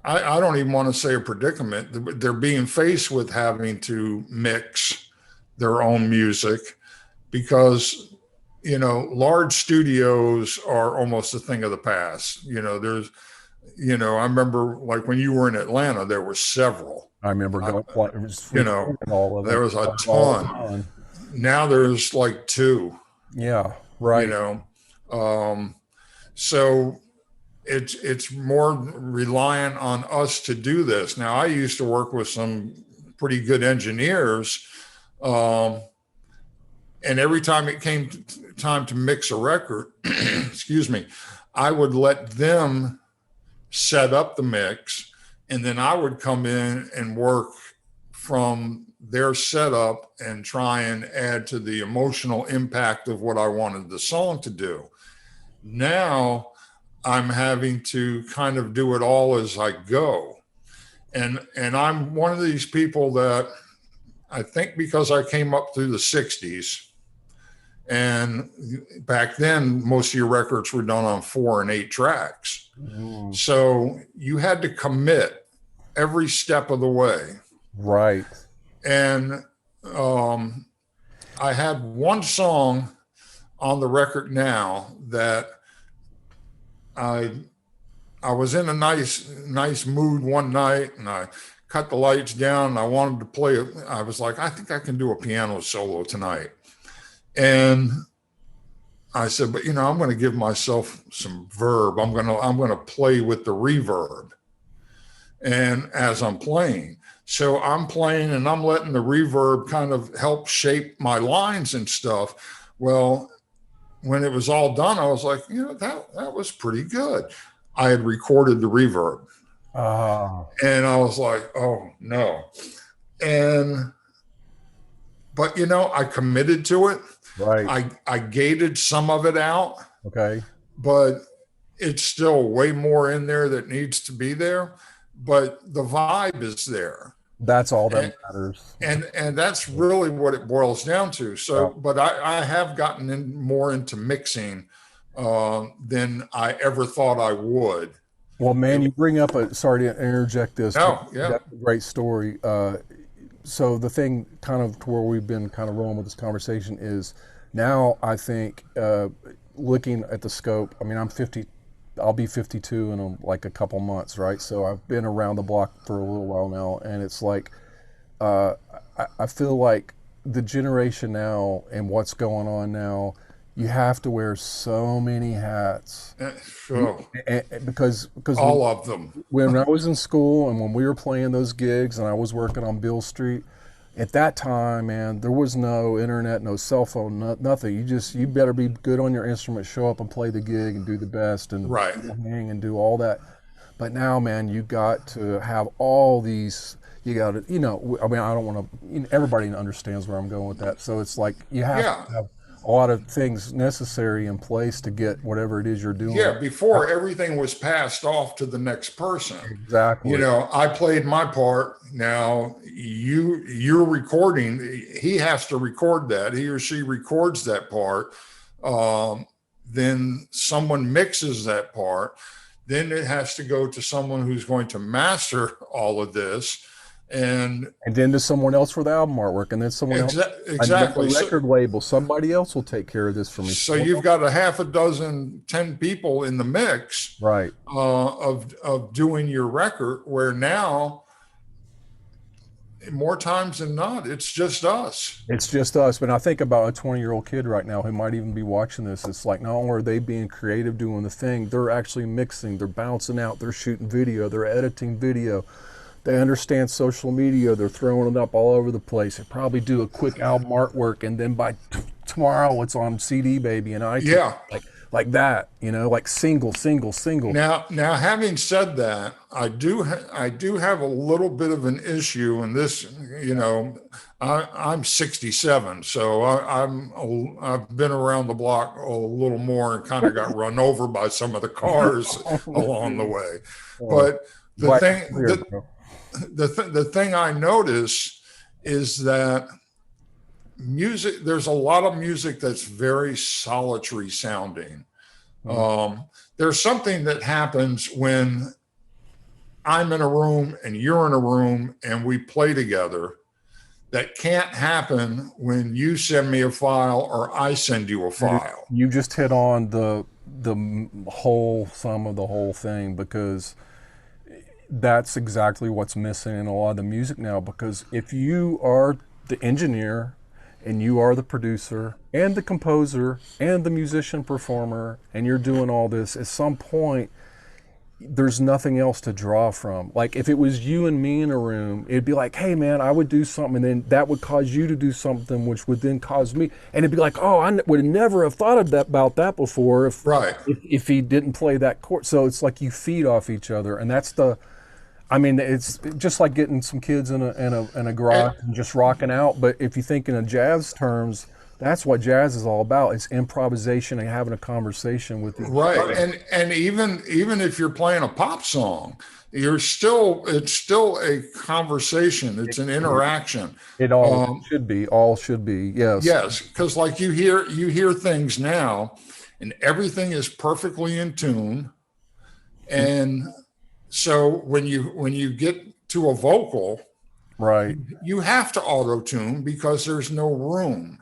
I don't even want to say a predicament. They're being faced with having to mix their own music because large studios are almost a thing of the past. I remember like when you were in Atlanta, there were several. I remember I, going, it was you know, all of them. there was a All the ton. time. Now there's like two. Yeah, You right. know, um, so it's more reliant on us to do this. Now, I used to work with some pretty good engineers, um, and every time it came time to mix a record, excuse me, I would let them set up the mix, and then I would come in and work from their setup and try and add to the emotional impact of what I wanted the song to do. Now I'm having to kind of do it all as I go. And I'm one of these people that I think because I came up through the 60s, and back then most of your records were done on 4 and 8 tracks. Mm, So you had to commit every step of the way. right. And I had one song on the record now that I I was in a nice mood one night, and I cut the lights down, and I wanted to play it. I was like, I think I can do a piano solo tonight. And I said, but I'm going to give myself some verb. I'm going to play with the reverb, and as I'm playing. So I'm playing and I'm letting the reverb kind of help shape my lines and stuff. Well, when it was all done, I was like, that was pretty good. I had recorded the reverb, Oh, and I was like, oh no. And but I committed to it. right. I gated some of it out, Okay. but it's still way more in there that needs to be there. But the vibe is there. That's all that And matters. and that's really what it boils down to. Yeah. So, but I have gotten more into mixing than I ever thought I would. Well, man, It, you bring up a, sorry to interject this, but no, yeah, that's a great story. So the thing kind of to where we've been kind of rolling with this conversation is now I think looking at the scope, I mean, I'm 50, I'll be 52 in like a couple months, right? So I've been around the block for a little while now, and it's like, uh, I feel like the generation now and what's going on now, you have to wear so many hats. so Because all of them. when I was in school and when we were playing those gigs and I was working on Bill Street, at that time, man, there was no internet, no cell phone, nothing. You better be good on your instrument, show up and play the gig and do the best and Right. hang and do all that. But now, man, you got to have all these. You got to, I mean, I don't want to. Everybody understands where I'm going with that. So it's like you have Yeah. to have a lot of things necessary in place to get whatever it is you're doing. Yeah, before everything was passed off to the next person. Exactly. I played my part. Now you're recording. He has to record that. He or she records that part. Then someone mixes that part. Then it has to go to someone who's going to master all of this. And then to someone else for the album artwork, and then someone else, exactly. another record label, somebody else will take care of this for me. So you've got a half a dozen, 10 people in the mix, right? Of doing your record. Where now, more times than not, it's just us. It's just us. But I think about a 20-year-old kid right now who might even be watching this. It's like, not only are they being creative, doing the thing, they're actually mixing, they're bouncing out, they're shooting video, they're editing video. They understand social media. They're throwing it up all over the place. They probably do a quick album artwork, and then by tomorrow it's on CD Baby and iTunes. Yeah, like that. Like single. Now, having said that, I do have a little bit of an issue in this. I'm 67, so I've been around the block a little more and kind of got run over by some of the cars along the way. But the thing I notice is that there's a lot of music that's very solitary sounding. There's something that happens when I'm in a room and you're in a room and we play together that can't happen when you send me a file or I send you a file. You just hit on the whole sum of the whole thing, because that's exactly what's missing in a lot of the music now. Because if you are the engineer and you are the producer and the composer and the musician performer and you're doing all this, at some point there's nothing else to draw from. Like if it was you and me in a room, it'd be like, hey man, I would do something, and then that would cause you to do something, which would then cause me, and it'd be like, oh, I would never have thought of about that before if he didn't play that chord. So it's like you feed off each other, and that's it's just like getting some kids in a garage and just rocking out. But if you think in jazz terms, that's what jazz is all about. It's improvisation and having a conversation with each other. And even if you're playing a pop song, it's still a conversation. It's an interaction. It all should be. Yes, because like you hear things now, and everything is perfectly in tune, and so when you get to a vocal, right, you have to auto tune because there's no room.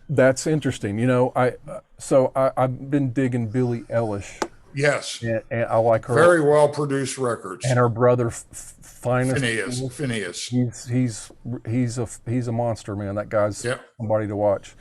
That's interesting. I've been digging Billie Eilish. Yes, and I like her. Very well produced records. And her brother Phineas. He's a monster, man. That guy's somebody to watch.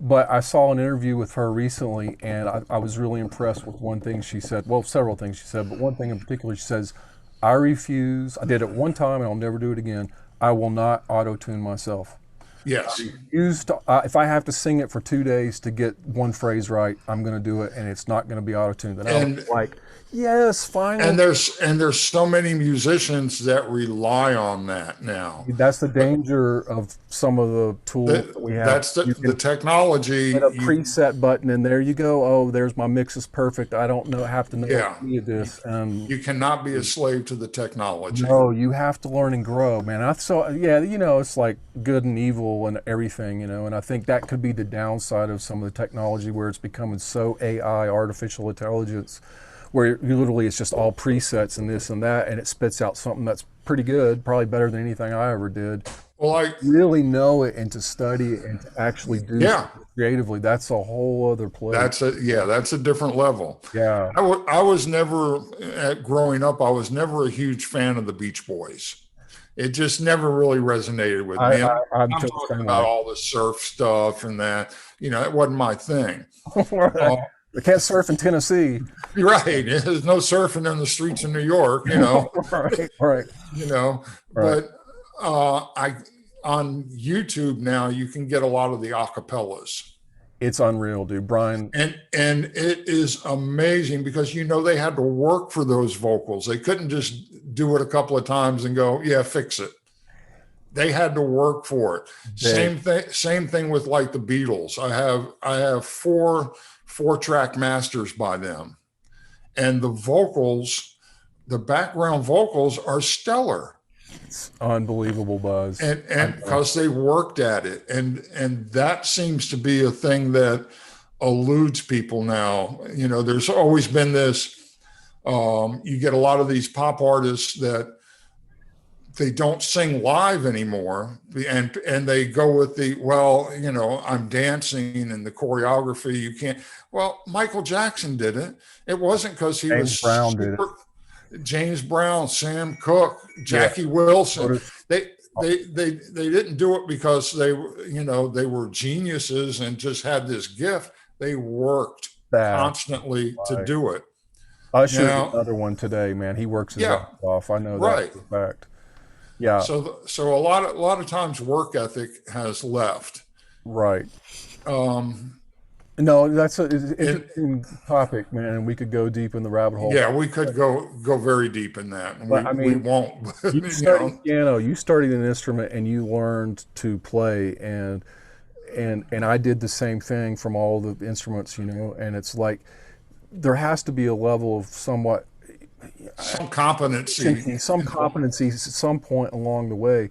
But I saw an interview with her recently, and I was really impressed with one thing she said. Well, several things she said, but one thing in particular, she says, I refuse. I did it one time, and I'll never do it again. I will not auto tune myself. Yes. Used to, if I have to sing it for 2 days to get one phrase right, I'm going to do it, and it's not going to be auto tuned. And I was And like, yes, finally. there's so many musicians that rely on that now. That's the danger of some of the tools that we have. That's You the can technology. hit a preset button, and there you go. Oh, there's my mix is perfect. I don't know have to know what Yeah, key it is. And you cannot be a slave to the technology. no, you have to learn and grow, man. I saw, yeah, it's like good and evil and everything, and I think that could be the downside of some of the technology where it's becoming so AI, artificial intelligence, where you literally it's just all presets and this and that, and it spits out something that's pretty good, probably better than anything I ever did. Well, Really know it and to study it and to actually do yeah, something creatively, that's a whole other place. that's a different level. Yeah. I was never growing up. I was never a huge fan of the Beach Boys. It just never really resonated with me. I'm I'm feel the talking same about way. all the surf stuff and that. It wasn't my thing. Right. Uh, They can't surf in Tennessee. you're right. There's no surfing in the streets of New York. Right, right, You know, right. but I on YouTube now you can get a lot of the acapellas. It's unreal, dude. Brian, And it is amazing because they had to work for those vocals. They couldn't just do it a couple of times and go, yeah, fix it. They had to work for it. they, Same thing with like the Beatles. I have four-track masters by them. And the background vocals are stellar. it's unbelievable, Buzz. And because they worked at it, and that seems to be a thing that eludes people now. There's always been this. You get a lot of these pop artists that they don't sing live anymore, and they go with I'm dancing and the choreography. You can't. Well, Michael Jackson did it. It wasn't because he James was Brown did it. super. James Brown, Sam Cooke, Yeah. Jackie Wilson. What They they didn't do it because they were geniuses and just had this gift. They worked that? constantly to Right. do it. Usher's Now, another one today, man. He works his yeah, ass off. I know that right. for a fact. Yeah, So a lot of times work ethic has left. right. Um, No, that's an and interesting topic, man. And we could go deep in the rabbit hole. yeah, we could go very deep in that, and But I we mean, won't. you studied piano, you studied an instrument, and you learned to play, and I did the same thing from all the instruments, and it's like there has to be a level of somewhat some competency. some competency at some point along the way,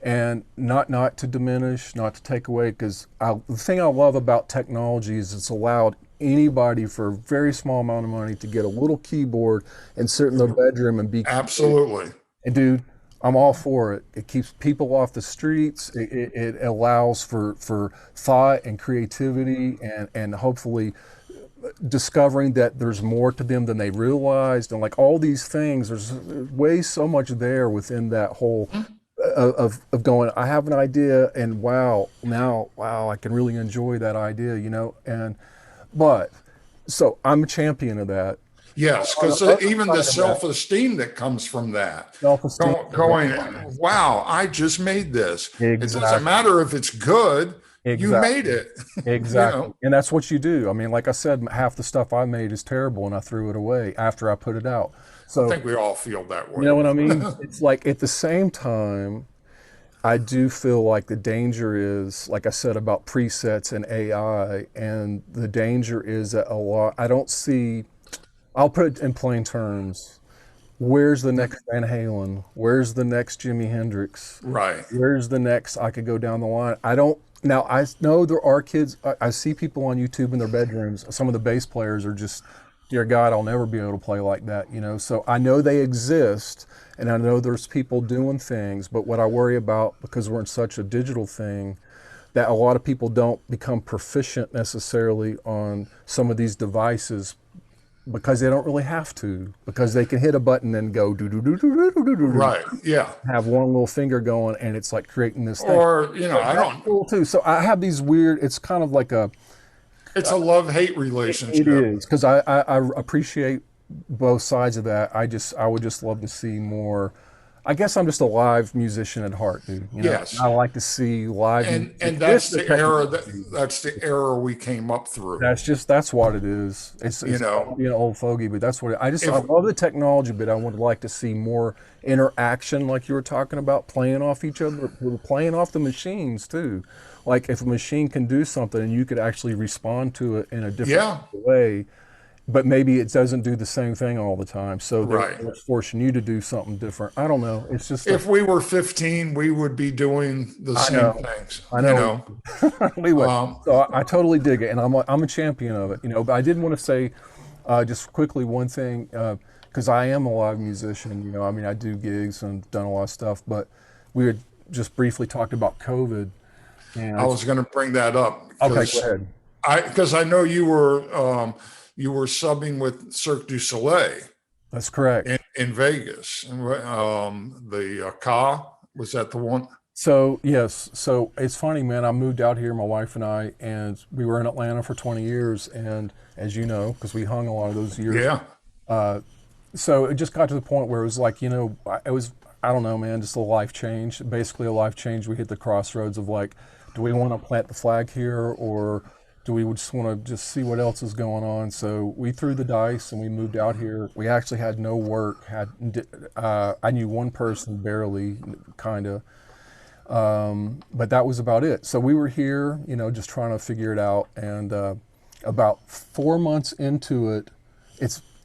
and not to diminish, not to take away, because the thing I love about technology is it's allowed anybody for a very small amount of money to get a little keyboard and sit in their bedroom and be. Absolutely. And dude, I'm all for it. It keeps people off the streets. It allows for thought and creativity, and hopefully discovering that there's more to them than they realized, and like all these things, there's way so much there within that whole of going, I have an idea, and wow, I can really enjoy that idea, and but so I'm a champion of that. Yes, On the because other even side the of that, self-esteem that comes from that, self-esteem. going, wow, I just made this. It doesn't Exactly. matter if it's good, you made Exactly. it. Exactly. And that's what you do. I mean, like I said, half the stuff I made is terrible and I threw it away after I put it out. I So, think we all feel that you know way. what I mean? It's like at the same time, I do feel like the danger is, like I said about presets and AI, and the danger is that I don't see, I'll put it in plain terms. Where's the next Van Halen? Where's the next Jimi Hendrix? Right. Where's the next? I could go down the line. I don't. Now I know there are kids. I see people on YouTube in their bedrooms. Some of the bass players are just, dear God, I'll never be able to play like that. So I know they exist, and I know there's people doing things. But what I worry about, because we're in such a digital thing, that a lot of people don't become proficient necessarily on some of these devices because they don't really have to, because they can hit a button and go do do do do do do do do do, Right. Yeah. have one little finger going, and it's like creating this thing. Or, So I that's don't, cool too. So I have these weird. It's kind of like a. it's a love-hate It relationship. is because I appreciate both sides of that. I would just love to see more. I guess I'm just a live musician at heart, dude. Yes. I like to see live And music with that's the the era technology. that's the era we came up through. That's what it is. You It's know, being an old fogey, but that's what I if love the technology, but I would like to see more interaction, like you were talking about, playing off each other, playing off the machines too. Like if a machine can do something and you could actually respond to it in a different yeah, way, but maybe it doesn't do the same thing all the time. So they're right. forcing you to do something different. I don't know. It's just a, If we were 15, we would be doing the I same know, things, I know. We would. Um, So I totally dig it, and I'm a champion of it. But I did want to say just quickly one thing because I am a live musician. I mean, I do gigs and done a lot of stuff, but we had just briefly talked about COVID, and I was going to bring that up okay, go ahead. because I know you were subbing with Cirque du Soleil That's correct. in Vegas. The Ka, was that the one? So yes, so it's funny, man. I moved out here, my wife and I, and we were in Atlanta for 20 years, and as you know, because we hung a lot of those years. Yeah. So it just got to the point where it was like, it was, I don't know, man, just a life change. Basically, a life change. We hit the crossroads of like, do we want to plant the flag here, or do we just want to just see what else is going on? So we threw the dice and we moved out here. We actually had no work. I knew one person barely, kind of, but that was about it. So we were here, just trying to figure it out. And about 4 months into it,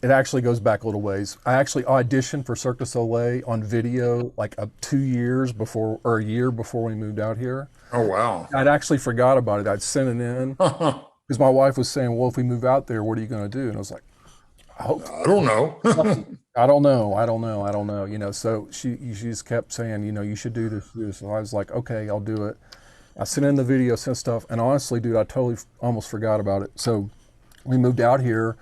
it actually goes back a little ways. I actually auditioned for Cirque du Soleil on video like 2 years before, or a year before we moved out here. Oh, wow. I'd actually forgot about it. I'd sent it in I because my wife was saying, "Well, if we move out there, what are you going to do?" And I was like, "I hope." don't know. I don't know. I don't know. I don't know. So she just kept saying, you should do this, do this. So I was like, okay, I'll do it. I sent in the video, sent stuff, and honestly, dude, I totally almost forgot about it. So we moved out here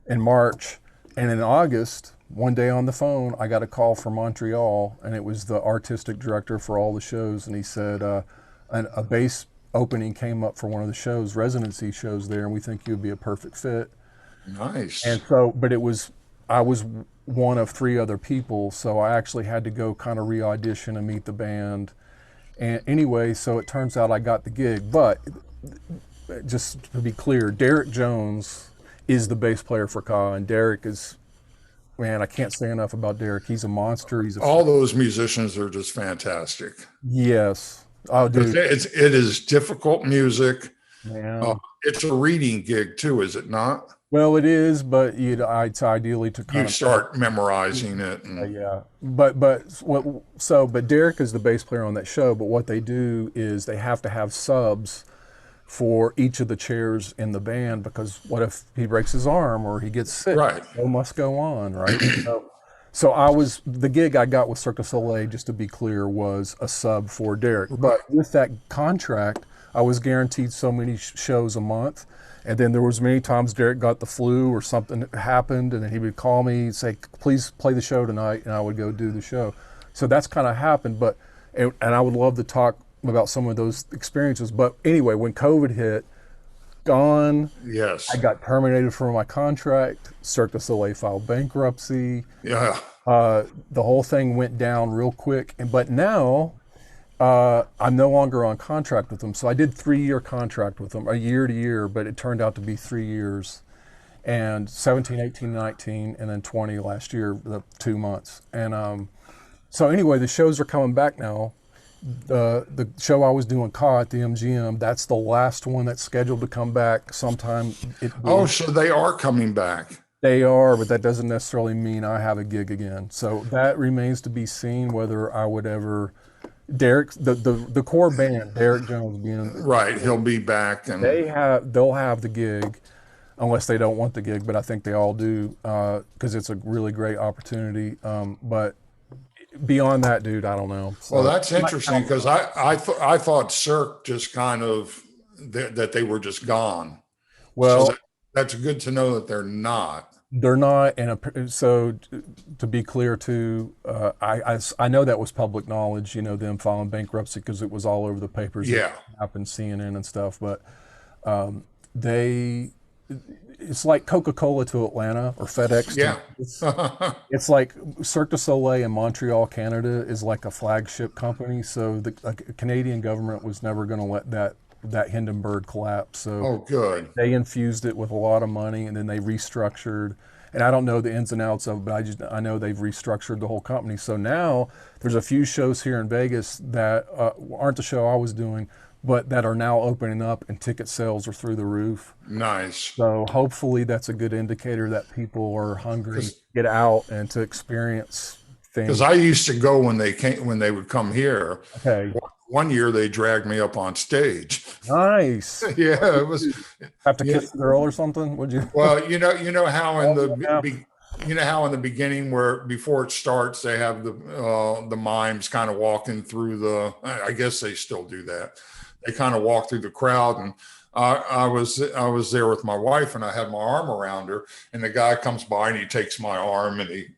in March, and in August, one day on the phone, I got a call from Montreal, and it was the artistic director for all the shows, and he said a bass opening came up for one of the shows, residency shows there, and we think you'd be a perfect fit. Nice. And so, but I was one of three other people, so I actually had to go kind of re-audition and meet the band. And anyway, so it turns out I got the gig. But just to be clear, Derek Jones is the bass player for Ka, and Derek is, man, I can't say enough about Derek. He's a monster. He's a All those musicians are just fantastic. yes. Oh, dude, It is difficult music. man. It's a reading gig too, is it not? Well, it is, but it's ideally to You kind of start memorizing it, and yeah, but Derek is the bass player on that show. But what they do is they have to have subs for each of the chairs in the band because what if he breaks his arm or he gets sick? right. The show must go on, right? So the gig I got with Cirque du Soleil, just to be clear, was a sub for Derek. But with that contract, I was guaranteed so many shows a month. And then there was many times Derek got the flu or something happened, and then he would call me and say, "Please play the show tonight," and I would go do the show. So that's kind of happened. And I would love to talk about some of those experiences. But anyway, when COVID hit, gone. Yes. I got terminated from my contract. Cirque du Soleil filed bankruptcy. Yeah. The whole thing went down real quick. But now I'm no longer on contract with them. So I did 3-year contract with them, a year to year, but it turned out to be 3 years. And 17, 18, 19, and then 20 last year, the 2 months. And so anyway, the shows are coming back now. The show I was doing, Ka, at the MGM, that's the last one that's scheduled to come back sometime. Oh, so they are coming back. They are, but that doesn't necessarily mean I have a gig again. So that remains to be seen whether I would ever. Derek, the core band, Derek Jones being Right. He'll be back, and they'll have the gig, unless they don't want the gig, but I think they all do because it's a really great opportunity. But beyond that, dude, I don't know. So, well, that's interesting because I thought Cirque just kind of that they were just gone. So well, that's good to know that they're not. They're not, and so to be clear too, I know that was public knowledge, them filing bankruptcy because it was all over the papers. It Yeah. happened, CNN and stuff, but they, it's like Coca-Cola to Atlanta or FedEx to Yeah. it's like Cirque du Soleil in Montreal, Canada is like a flagship company. So the Canadian government was never going to let that Hindenburg collapse. So Oh, good. they infused it with a lot of money, and then they restructured. And I don't know the ins and outs of it, but I know they've restructured the whole company. So now there's a few shows here in Vegas that aren't the show I was doing, but that are now opening up, and ticket sales are through the roof. Nice. So hopefully that's a good indicator that people are hungry to get out and to experience Because things. I used to go when they would come here. Okay, One year they dragged me up on stage. nice. Yeah, it was. Have to Yeah, kiss the girl or something? Would you? well, you know how in Oh, yeah. you know how in the beginning, where before it starts, they have the mimes kind of walking through the. I guess they still do that. They kind of walk through the crowd, and I was there with my wife, and I had my arm around her, and the guy comes by and he takes my arm and he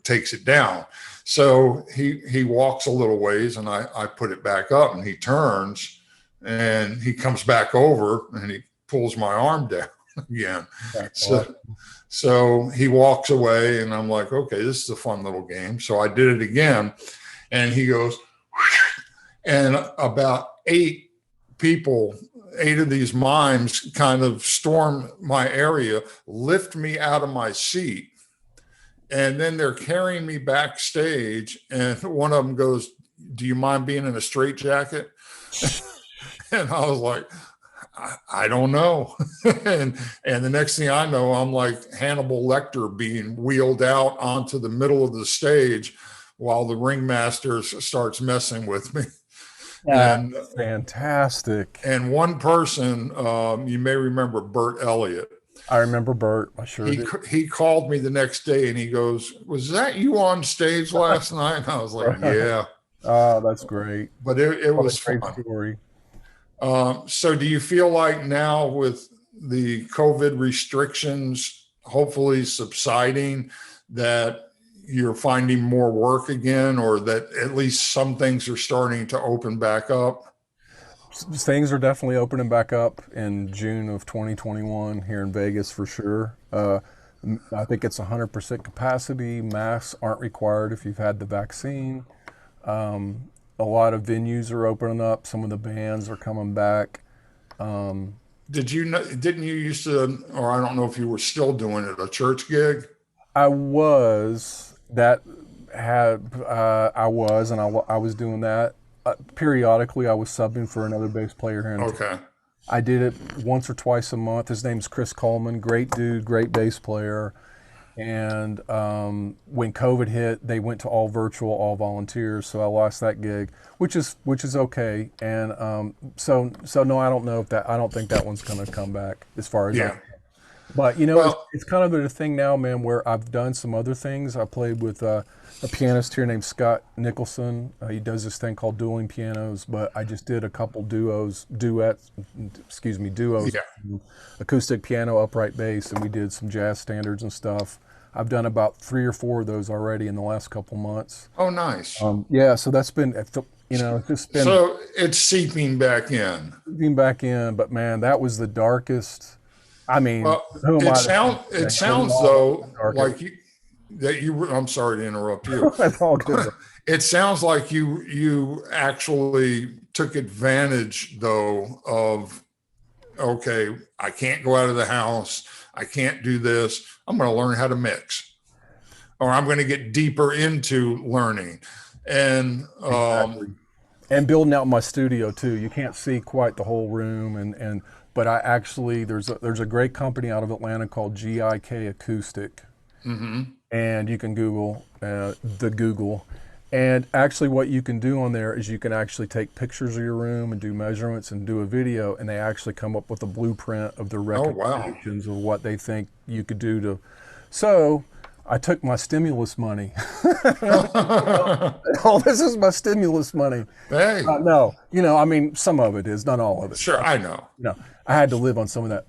takes it down. So he walks a little ways, and I put it back up, and he turns, and he comes back over, and he pulls my arm down again. That's So awesome. so he walks away, and I'm like, okay, this is a fun little game. So I did it again, and he goes, and about eight of these mimes kind of storm my area, lift me out of my seat, and then they're carrying me backstage. And one of them goes, "Do you mind being in a straitjacket?" And I was like, I don't know. and the next thing I know, I'm like Hannibal Lecter being wheeled out onto the middle of the stage while the ringmaster starts messing with me. Yeah, And fantastic. and one person, you may remember Bert Elliott. I remember Bert. I sure He did. he called me the next day, and he goes, "Was that you on stage last night?" And I was like, "Yeah," Oh, that's great. but it What a was great fun. story. So do you feel like now, with the COVID restrictions hopefully subsiding, that you're finding more work again, or that at least some things are starting to open back up? Things are definitely opening back up in June of 2021 here in Vegas for sure. I think it's 100% capacity. Masks aren't required if you've had the vaccine. A lot of venues are opening up. Some of the bands are coming back. Did you know, didn't you used to, or I don't know if you were still doing it, a church gig? I was that had I was and I was doing that periodically. I was subbing for another bass player here in town. Okay. I did it once or twice a month. His name's Chris Coleman, great dude, great bass player. And when COVID hit, they went to all virtual, all volunteers. So I lost that gig, which is okay. And so no, I don't know if that. I don't think that one's going to come back as far as I. Yeah. But it's, Well, it's kind of a thing now, man, where I've done some other things. I played with a pianist here named Scott Nicholson. He does this thing called dueling pianos, but I just did a couple duos, yeah. acoustic piano, upright bass, and we did some jazz standards and stuff. I've done about 3 or 4 of those already in the last couple months. Oh, nice. Yeah, so that's been, it's just been So it's seeping back in. getting back in, but man, that was the darkest. I mean, Well, who am I it to say? It was sounds all though darkest. like I'm sorry to interrupt you. That's all good. It sounds like you actually took advantage though of, okay, I can't go out of the house. I can't do this. I'm going to learn how to mix, or I'm going to get deeper into learning. And Exactly. And building out my studio too. You can't see quite the whole room, and but I actually there's a great company out of Atlanta called GIK Acoustic, and you can Google the Google. And actually, what you can do on there is you can actually take pictures of your room and do measurements and do a video, and they actually come up with a blueprint of their oh wow, recommendations of what they think you could do to. So I took my stimulus money. Oh, this is my stimulus money. Hey, No, I mean, some of it is, not all of it. sure, I know. I had to live on some of that,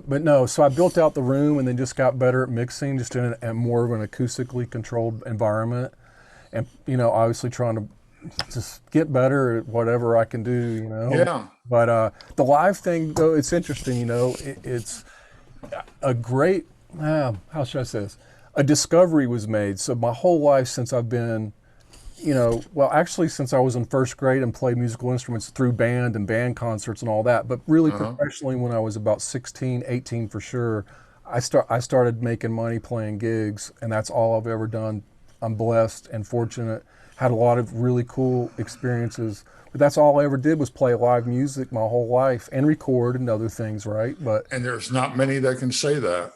but no. So I built out the room and then just got better at mixing, just in a more of an acoustically controlled environment, and obviously trying to just get better at whatever I can do. Yeah, But the live thing, though, it's interesting. It's a great, how should I say this? A discovery was made. So my whole life since I've been, well, actually since I was in first grade and played musical instruments through band and band concerts and all that, but really professionally when I was about 16, 18 for sure, I started making money playing gigs, and that's all I've ever done. I'm blessed and fortunate, had a lot of really cool experiences, but that's all I ever did was play live music my whole life and record and other things, right? But and there's not many that can say that.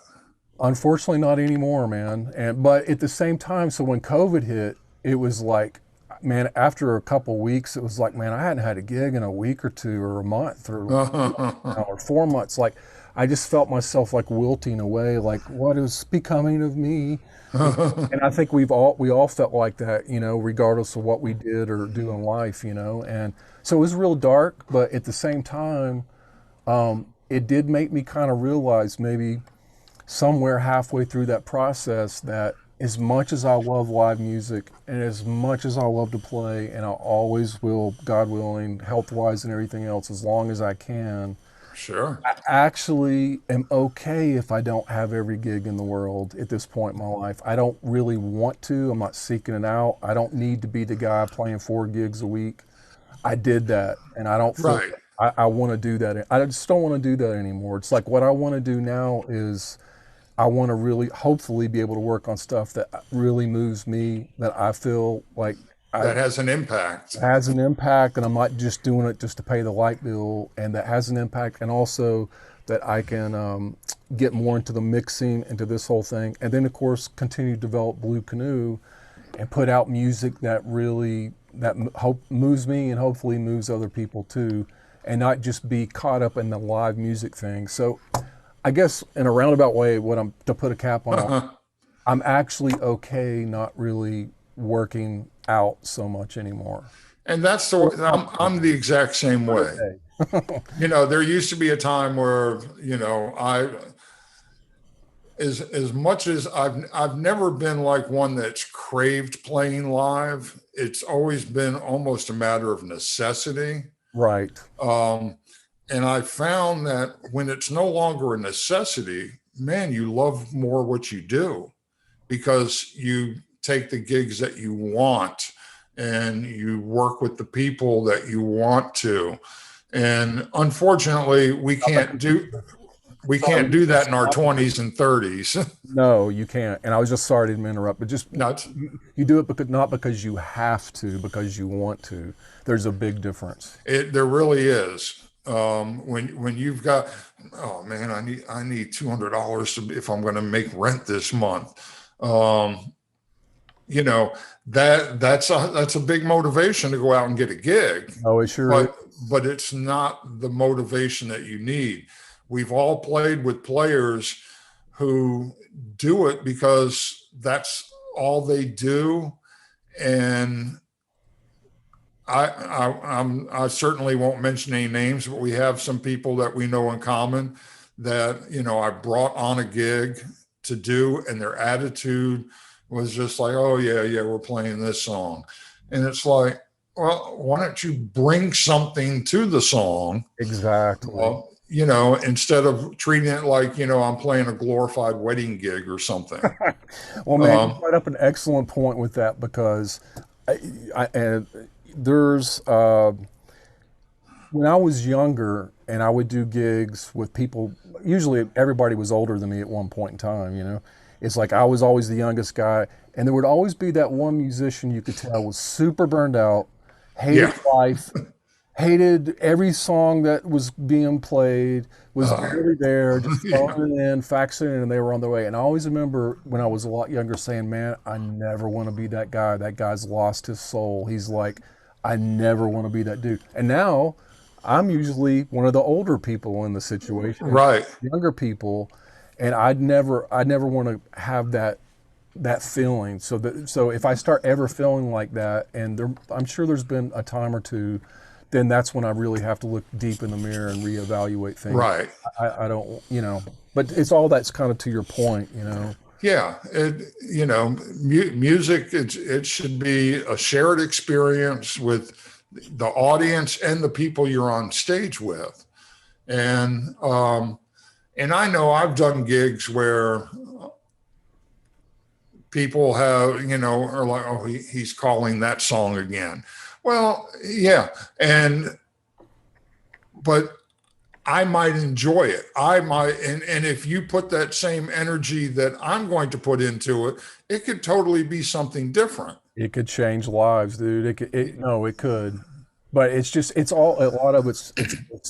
unfortunately, not anymore, man. But at the same time, so when COVID hit, it was like, man, after a couple weeks, it was like, man, I hadn't had a gig in a week or two or a month or 4 months. Like, I just felt myself like wilting away. Like, what is becoming of me? And I think we all felt like that, regardless of what we did or do in life, And so it was real dark, but at the same time, it did make me kind of realize maybe somewhere halfway through that process that as much as I love live music and as much as I love to play, and I always will, God willing, health-wise and everything else, as long as I can, Sure. I actually am okay if I don't have every gig in the world at this point in my life. I don't really want to. I'm not seeking it out. I don't need to be the guy playing 4 gigs a week. I did that, and I don't feel Right. I want to do that. I just don't want to do that anymore. It's like what I want to do now is I want to really, hopefully, be able to work on stuff that really moves me, that I feel like That has an impact. has an impact, and I'm not just doing it just to pay the light bill, and that has an impact, and also that I can get more into the mixing, into this whole thing, and then of course continue to develop Blue Canoe and put out music that really moves me and hopefully moves other people too, and not just be caught up in the live music thing. So I guess in a roundabout way, to put a cap on, I'm actually okay not really working out so much anymore. And that's I'm the exact same way. There used to be a time where, I as much as I've never been like one that's craved playing live. It's always been almost a matter of necessity. Right. And I found that when it's no longer a necessity, man, you love more what you do because you take the gigs that you want and you work with the people that you want to. And unfortunately, we can't do that in our 20s and 30s. No, you can't. And I was just sorry to interrupt, but just Nuts. you do it not because you have to, because you want to. There's a big difference. There really is. When you've got, oh man, I need $200 if I'm going to make rent this month. That's a big motivation to go out and get a gig. Oh, it sure is. But it's not the motivation that you need. We've all played with players who do it because that's all they do. And I certainly won't mention any names, but we have some people that we know in common that, I brought on a gig to do, and their attitude was just like, oh yeah, we're playing this song. And it's like, well, why don't you bring something to the song? Exactly. Instead of treating it like, I'm playing a glorified wedding gig or something. Well, man, you brought up an excellent point with that, because there's when I was younger and I would do gigs with people, usually everybody was older than me at one point in time, It's like I was always the youngest guy, and there would always be that one musician you could tell was super burned out, hated life, hated every song that was being played, was barely there, just phoning it in, faxing it in, and they were on their way. And I always remember when I was a lot younger saying, man, I never want to be that guy. That guy's lost his soul. He's like, I never want to be that dude. And now I'm usually one of the older people in the situation, right? Younger people, and I'd never want to have that that feeling. So if I start ever feeling like that, and I'm sure there's been a time or two, then that's when I really have to look deep in the mirror and reevaluate things. Right. I don't, but it's all that's kind of to your point, Yeah, music, it should be a shared experience with the audience and the people you're on stage with. And I know I've done gigs where people have, are like, oh, he's calling that song again. Well, yeah. But I might enjoy it. And if you put that same energy that I'm going to put into it, it could totally be something different. It could change lives, dude. It could. But it's all, a lot of it's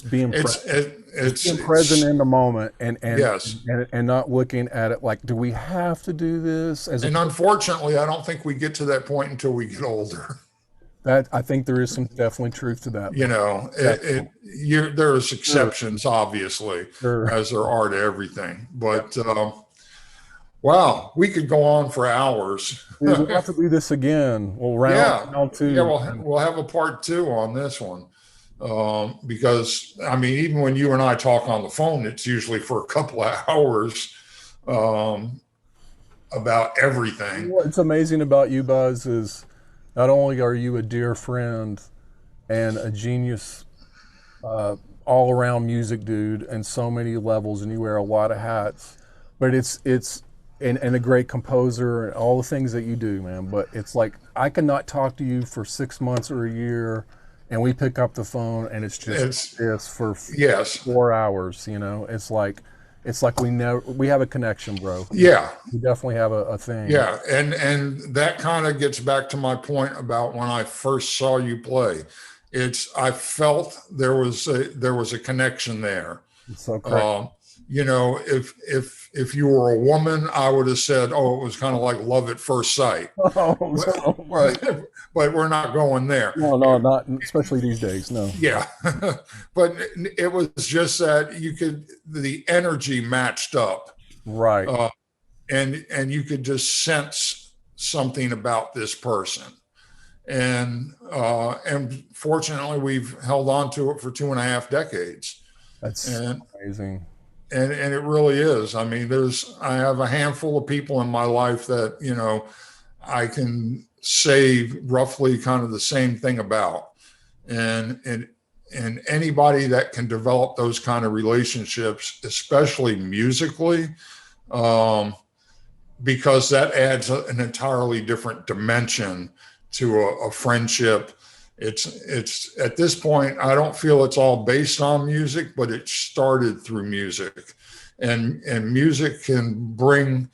being present. It's being present in the moment, yes. and not looking at it like, do we have to do this? And unfortunately, I don't think we get to that point until we get older. That, I think there is some definitely truth to that. There's exceptions, obviously, as there are to everything. But wow, we could go on for hours. We'll have to do this again. Round two. Yeah, we'll have a part 2 on this one. Because I mean, even when you and I talk on the phone, it's usually for a couple of hours about everything. What's amazing about you, Buzz, is not only are you a dear friend and a genius, all-around music dude, and so many levels, and you wear a lot of hats, but it's and a great composer and all the things that you do, man. But it's like, I cannot talk to you for 6 months or a year, and we pick up the phone and it's for 4 hours. It's like we have a connection, bro. Yeah, we definitely have a thing. Yeah, and that kind of gets back to my point about when I first saw you play. I felt there was a connection there. It's so correct. If you were a woman, I would have said, oh, it was kind of like love at first sight. Right. But we're not going there. No, not especially these days. No. Yeah, but it was just that the energy matched up. Right. And you could just sense something about this person. And fortunately, we've held on to it for 2.5 decades. That's amazing. And it really is. I mean, I have a handful of people in my life that, I can say roughly kind of the same thing about. And anybody that can develop those kind of relationships, especially musically, because that adds an entirely different dimension to a friendship. It's at this point, I don't feel it's all based on music, but it started through music, and music can bring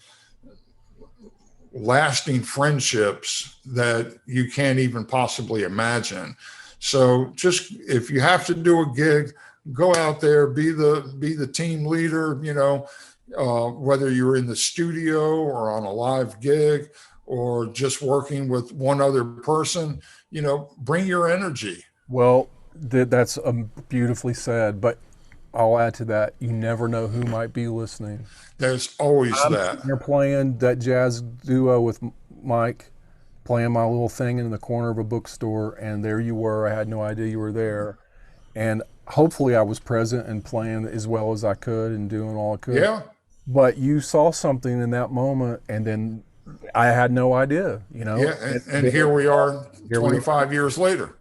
lasting friendships that you can't even possibly imagine. So just, if you have to do a gig, go out there, be the team leader, whether you're in the studio or on a live gig or just working with one other person, bring your energy. Well, that's beautifully said, but I'll add to that, you never know who might be listening. There's always that. You're playing that jazz duo with Mike, playing my little thing in the corner of a bookstore, and there you were. I had no idea you were there. And hopefully I was present and playing as well as I could and doing all I could. Yeah. But you saw something in that moment, and then I had no idea, Yeah, and here we are 25 years later.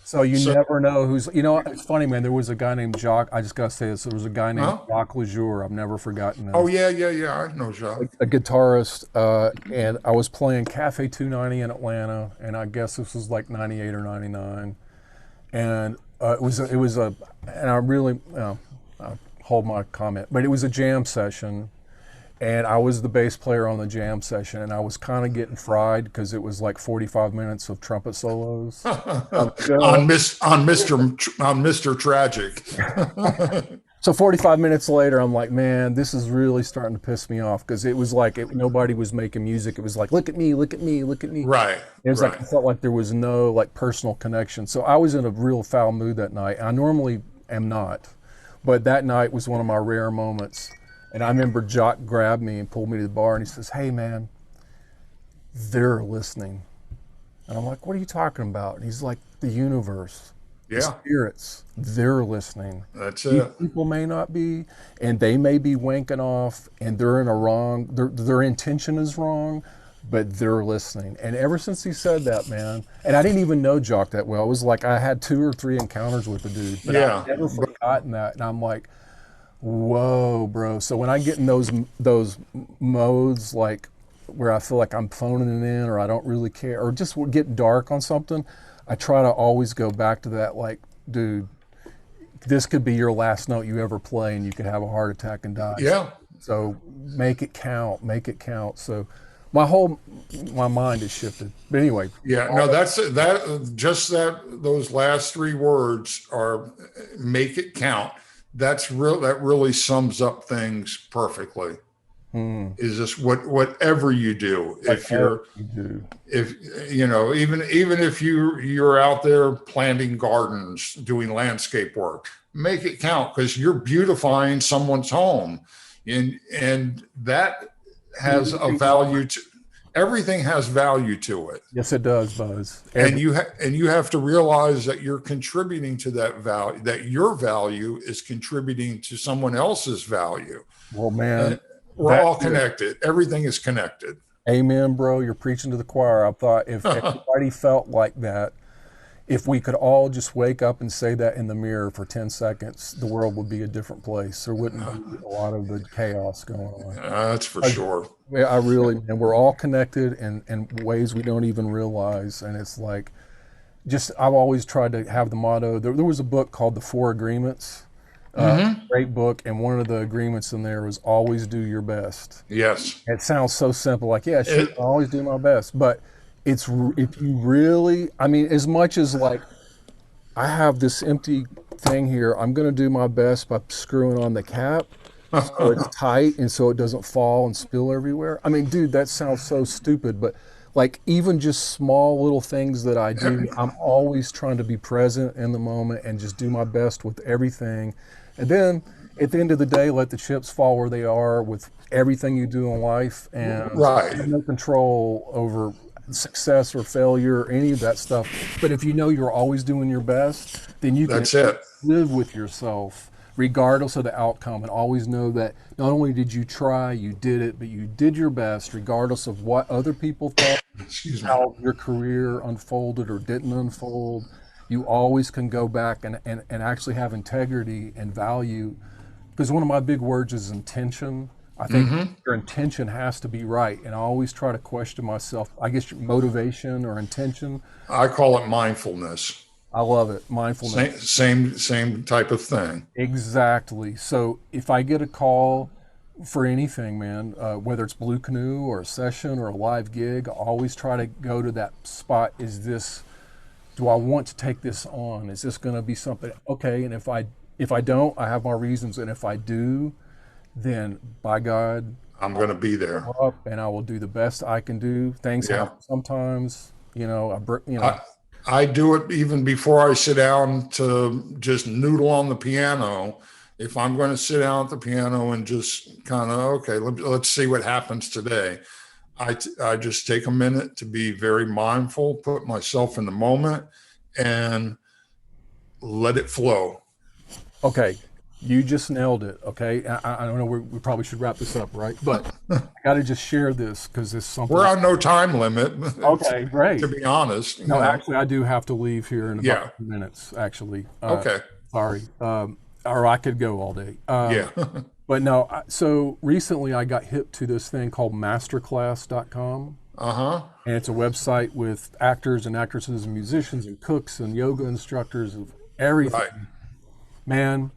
So never know who's, it's funny, man. There was a guy named Jacques. I just got to say this. There was a guy named Jacques Lejour. I've never forgotten that. Oh, yeah. I know Jacques. A guitarist. And I was playing Cafe 290 in Atlanta. And I guess this was like 98 or 99. And and I really, I'll hold my comment, but it was a jam session. And I was the bass player on the jam session, and I was kind of getting fried because it was like 45 minutes of trumpet solos on Mr. Tragic. So 45 minutes later, I'm like, man, this is really starting to piss me off, because it was like nobody was making music. It was like, look at me, look at me, look at me. Right. It was like, I felt like there was no like personal connection. So I was in a real foul mood that night. I normally am not, but that night was one of my rare moments. And I remember Jock grabbed me and pulled me to the bar, and he says, hey, man, they're listening. And I'm like, what are you talking about? And he's like, the universe, the Yeah, spirits, they're listening. that's These it. people may not be, and they may be wanking off, and they're in a wrong, their intention is wrong, but they're listening. And ever since he said that, man, and I didn't even know Jock that well. It was like I had 2 or 3 encounters with the dude, but I've Yeah, never but forgotten that. And I'm like, whoa, bro. So when I get in those modes, like where I feel like I'm phoning it in, or I don't really care, or just get dark on something, I try to always go back to that. Like, dude, this could be your last note you ever play, and you could have a heart attack and die. yeah, So make it count. Make it count. So my mind is shifted. But anyway, yeah. No, that's that. Just that. Those last 3 words are make it count. That's real. That really sums up things perfectly. Is just whatever you do, if whatever you're you do. if you know, even if you're out there planting gardens, doing landscape work, make it count, because you're beautifying someone's home, and that has a value to everything, has value to it. Yes, it does, Buzz. And you have to realize that you're contributing to that value, that your value is contributing to someone else's value. Well, man, We're all connected. Everything is connected. amen, bro. You're preaching to the choir. I thought if everybody felt like that, if we could all just wake up and say that in the mirror for 10 seconds, the world would be a different place. There wouldn't be a lot of the chaos going on. That's for sure. I really, and we're all connected in ways we don't even realize. And it's like, I've always tried to have the motto. There was a book called The 4 Agreements. Great book, and one of the agreements in there was always do your best. Yes. It sounds so simple, like, yeah, sure, I always do my best, but if you really, I mean, as much as like I have this empty thing here, I'm going to do my best by screwing on the cap so it's tight and so it doesn't fall and spill everywhere. I mean, dude, that sounds so stupid, but like even just small little things that I do, I'm always trying to be present in the moment and just do my best with everything. And then at the end of the day, let the chips fall where they are with everything you do in life, and Right. you have no control over success or failure or any of that stuff. But if you know you're always doing your best, then you can That's it. live with yourself regardless of the outcome, and always know that not only did you try, you did it, but you did your best regardless of what other people thought, Excuse me. how your career unfolded or didn't unfold. You always can go back and actually have integrity and value, because one of my big words is intention. I think your intention has to be right, and I always try to question myself. I guess your motivation or intention. I call it mindfulness. I love it. Mindfulness. Same type of thing. Exactly. So if I get a call for anything, man, whether it's Blue Canoe or a session or a live gig, I always try to go to that spot. Do I want to take this on? Is this going to be something? Okay. And if I don't, I have my reasons. And if I do, then by God, I'm going to be there. up and I will do the best I can do. Things happen sometimes, I do it even before I sit down to just noodle on the piano. If I'm going to sit down at the piano and just kind of, okay, let's see what happens today. I just take a minute to be very mindful, put myself in the moment, and let it flow. Okay, you just nailed it. Okay, I don't know. We probably should wrap this up, right? But I got to just share this because it's something. We're on no time limit. Okay, great. To be honest. No, actually, I do have to leave here in about Yeah. 2 minutes. Actually. Okay. Sorry. Or I could go all day. Yeah. But no. So recently, I got hip to this thing called masterclass.com. And it's a website with actors and actresses and musicians and cooks and yoga instructors of everything. Right. Man,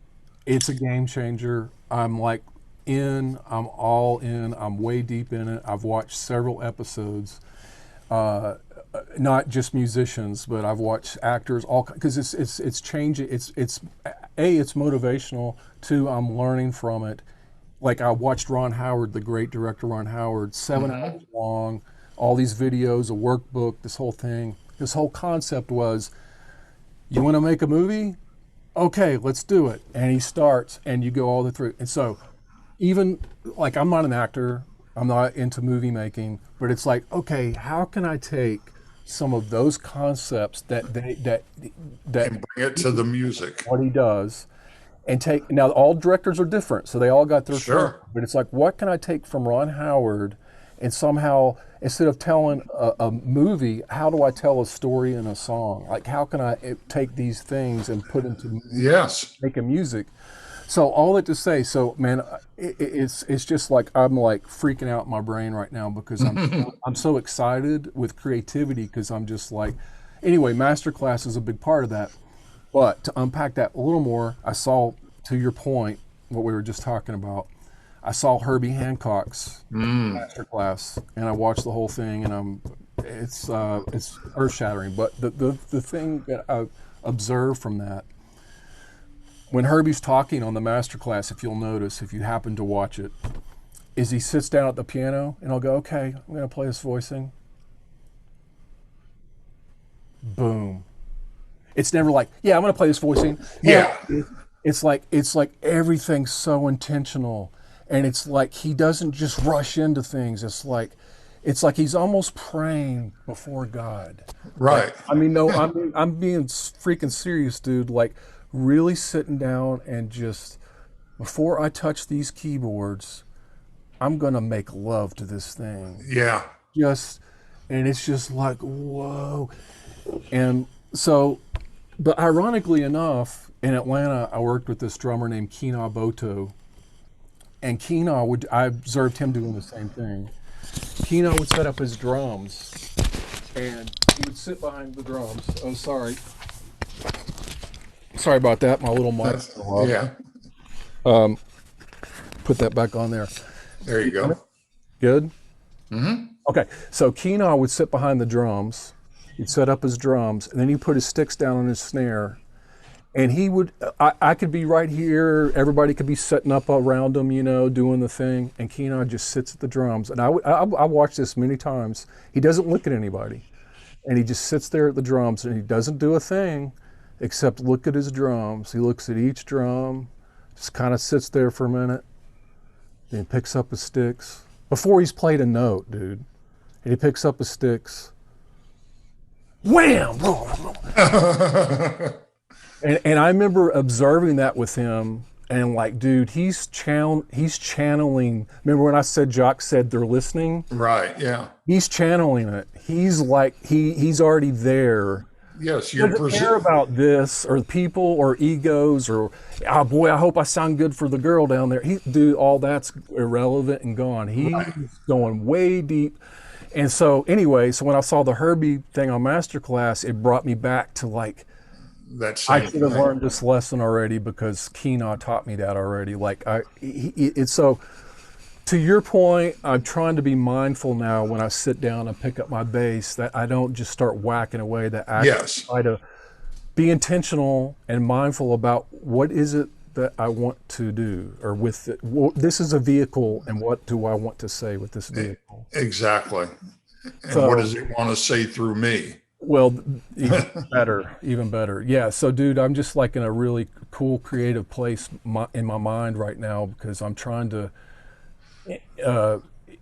it's a game changer. I'm like I'm all in. I'm way deep in it. I've watched several episodes. Not just musicians, but I've watched actors, all because it's changing. It's motivational. 2, I'm learning from it. Like I watched Ron Howard, the great director Ron Howard, 7 hours long. All these videos, a workbook, this whole thing. This whole concept was, you want to make a movie? Okay, let's do it. And he starts, and you go all the way through. And so, even like I'm not an actor. I'm not into movie making, but it's like, okay, how can I take some of those concepts that And bring it to the music. what he does and take now all directors are different, so they all got their flair. Sure. But it's like, what can I take from Ron Howard and somehow instead of telling a movie, how do I tell a story in a song? Like, how can I take these things and put into Yes. making music? So all that to say, so man, it's just like I'm like freaking out in my brain right now because I'm so excited with creativity because I'm just like, anyway, masterclass is a big part of that. But to unpack that a little more, I saw, to your point, what we were just talking about. I saw Herbie Hancock's masterclass, and I watched the whole thing, and it's earth shattering. But the thing that I observed from that, when Herbie's talking on the masterclass, if you'll notice, if you happen to watch it, is he sits down at the piano, and I'll go, okay, I'm gonna play this voicing. Boom. It's never like, yeah, I'm gonna play this voicing. Yeah. It's like everything's so intentional, and it's like he doesn't just rush into things. It's like he's almost praying before God. Right. Like, I mean, no, I'm being freaking serious, dude. Like really sitting down and just before I touch these keyboards, I'm gonna make love to this thing. Yeah. And it's just like whoa, and so. But ironically enough, in Atlanta, I worked with this drummer named Kina Boto. And I observed him doing the same thing. Kina would set up his drums, and he would sit behind the drums. Oh, sorry. Sorry about that. My little mic. Yeah. Put that back on there. There you go. Good? Mm-hmm. Okay, so Kina would sit behind the drums. He'd set up his drums, and then he'd put his sticks down on his snare. And he would, I could be right here, everybody could be setting up around him, doing the thing, and Kina just sits at the drums. And I watched this many times. He doesn't look at anybody, and he just sits there at the drums, and he doesn't do a thing except look at his drums. He looks at each drum, just kind of sits there for a minute, then he picks up his sticks. Before he's played a note, dude, and he picks up his sticks, wham! And I remember observing that with him, and like, dude, he's channeling. Remember when I said Jock said they're listening? Right. Yeah. He's channeling it. He's like he's already there. Yes. He doesn't care about this or people or egos or oh boy, I hope I sound good for the girl down there. Dude, all that's irrelevant and gone. He's going way deep. And so anyway, so when I saw the Herbie thing on Masterclass, it brought me back to like, I should have learned this lesson already because Kina taught me that already. Like it's so, to your point, I'm trying to be mindful now when I sit down and pick up my bass that I don't just start whacking away, that I try to be intentional and mindful about what is it that I want to do, or with it. This is a vehicle, and what do I want to say with this vehicle? Exactly. And so, what does it want to say through me? Well, even better. Yeah. So, dude, I'm just like in a really cool, creative place in my mind right now because I'm trying to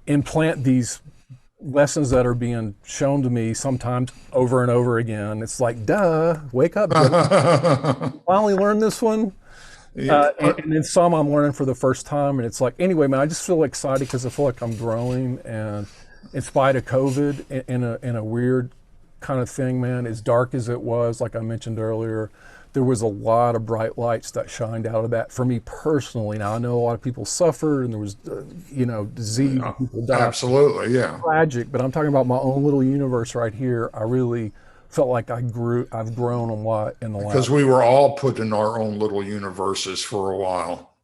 implant these lessons that are being shown to me sometimes over and over again. It's like, duh, wake up. Finally learned this one. Yeah. And then some I'm learning for the first time, and it's like, anyway, man, I just feel excited because I feel like I'm growing, and in spite of COVID, in a weird kind of thing, man, as dark as it was, like I mentioned earlier, there was a lot of bright lights that shined out of that for me personally. Now I know a lot of people suffered, and there was, disease, people died. Absolutely, yeah, tragic. But I'm talking about my own little universe right here. I really felt like I've grown a lot in the last. Because we were all put in our own little universes for a while.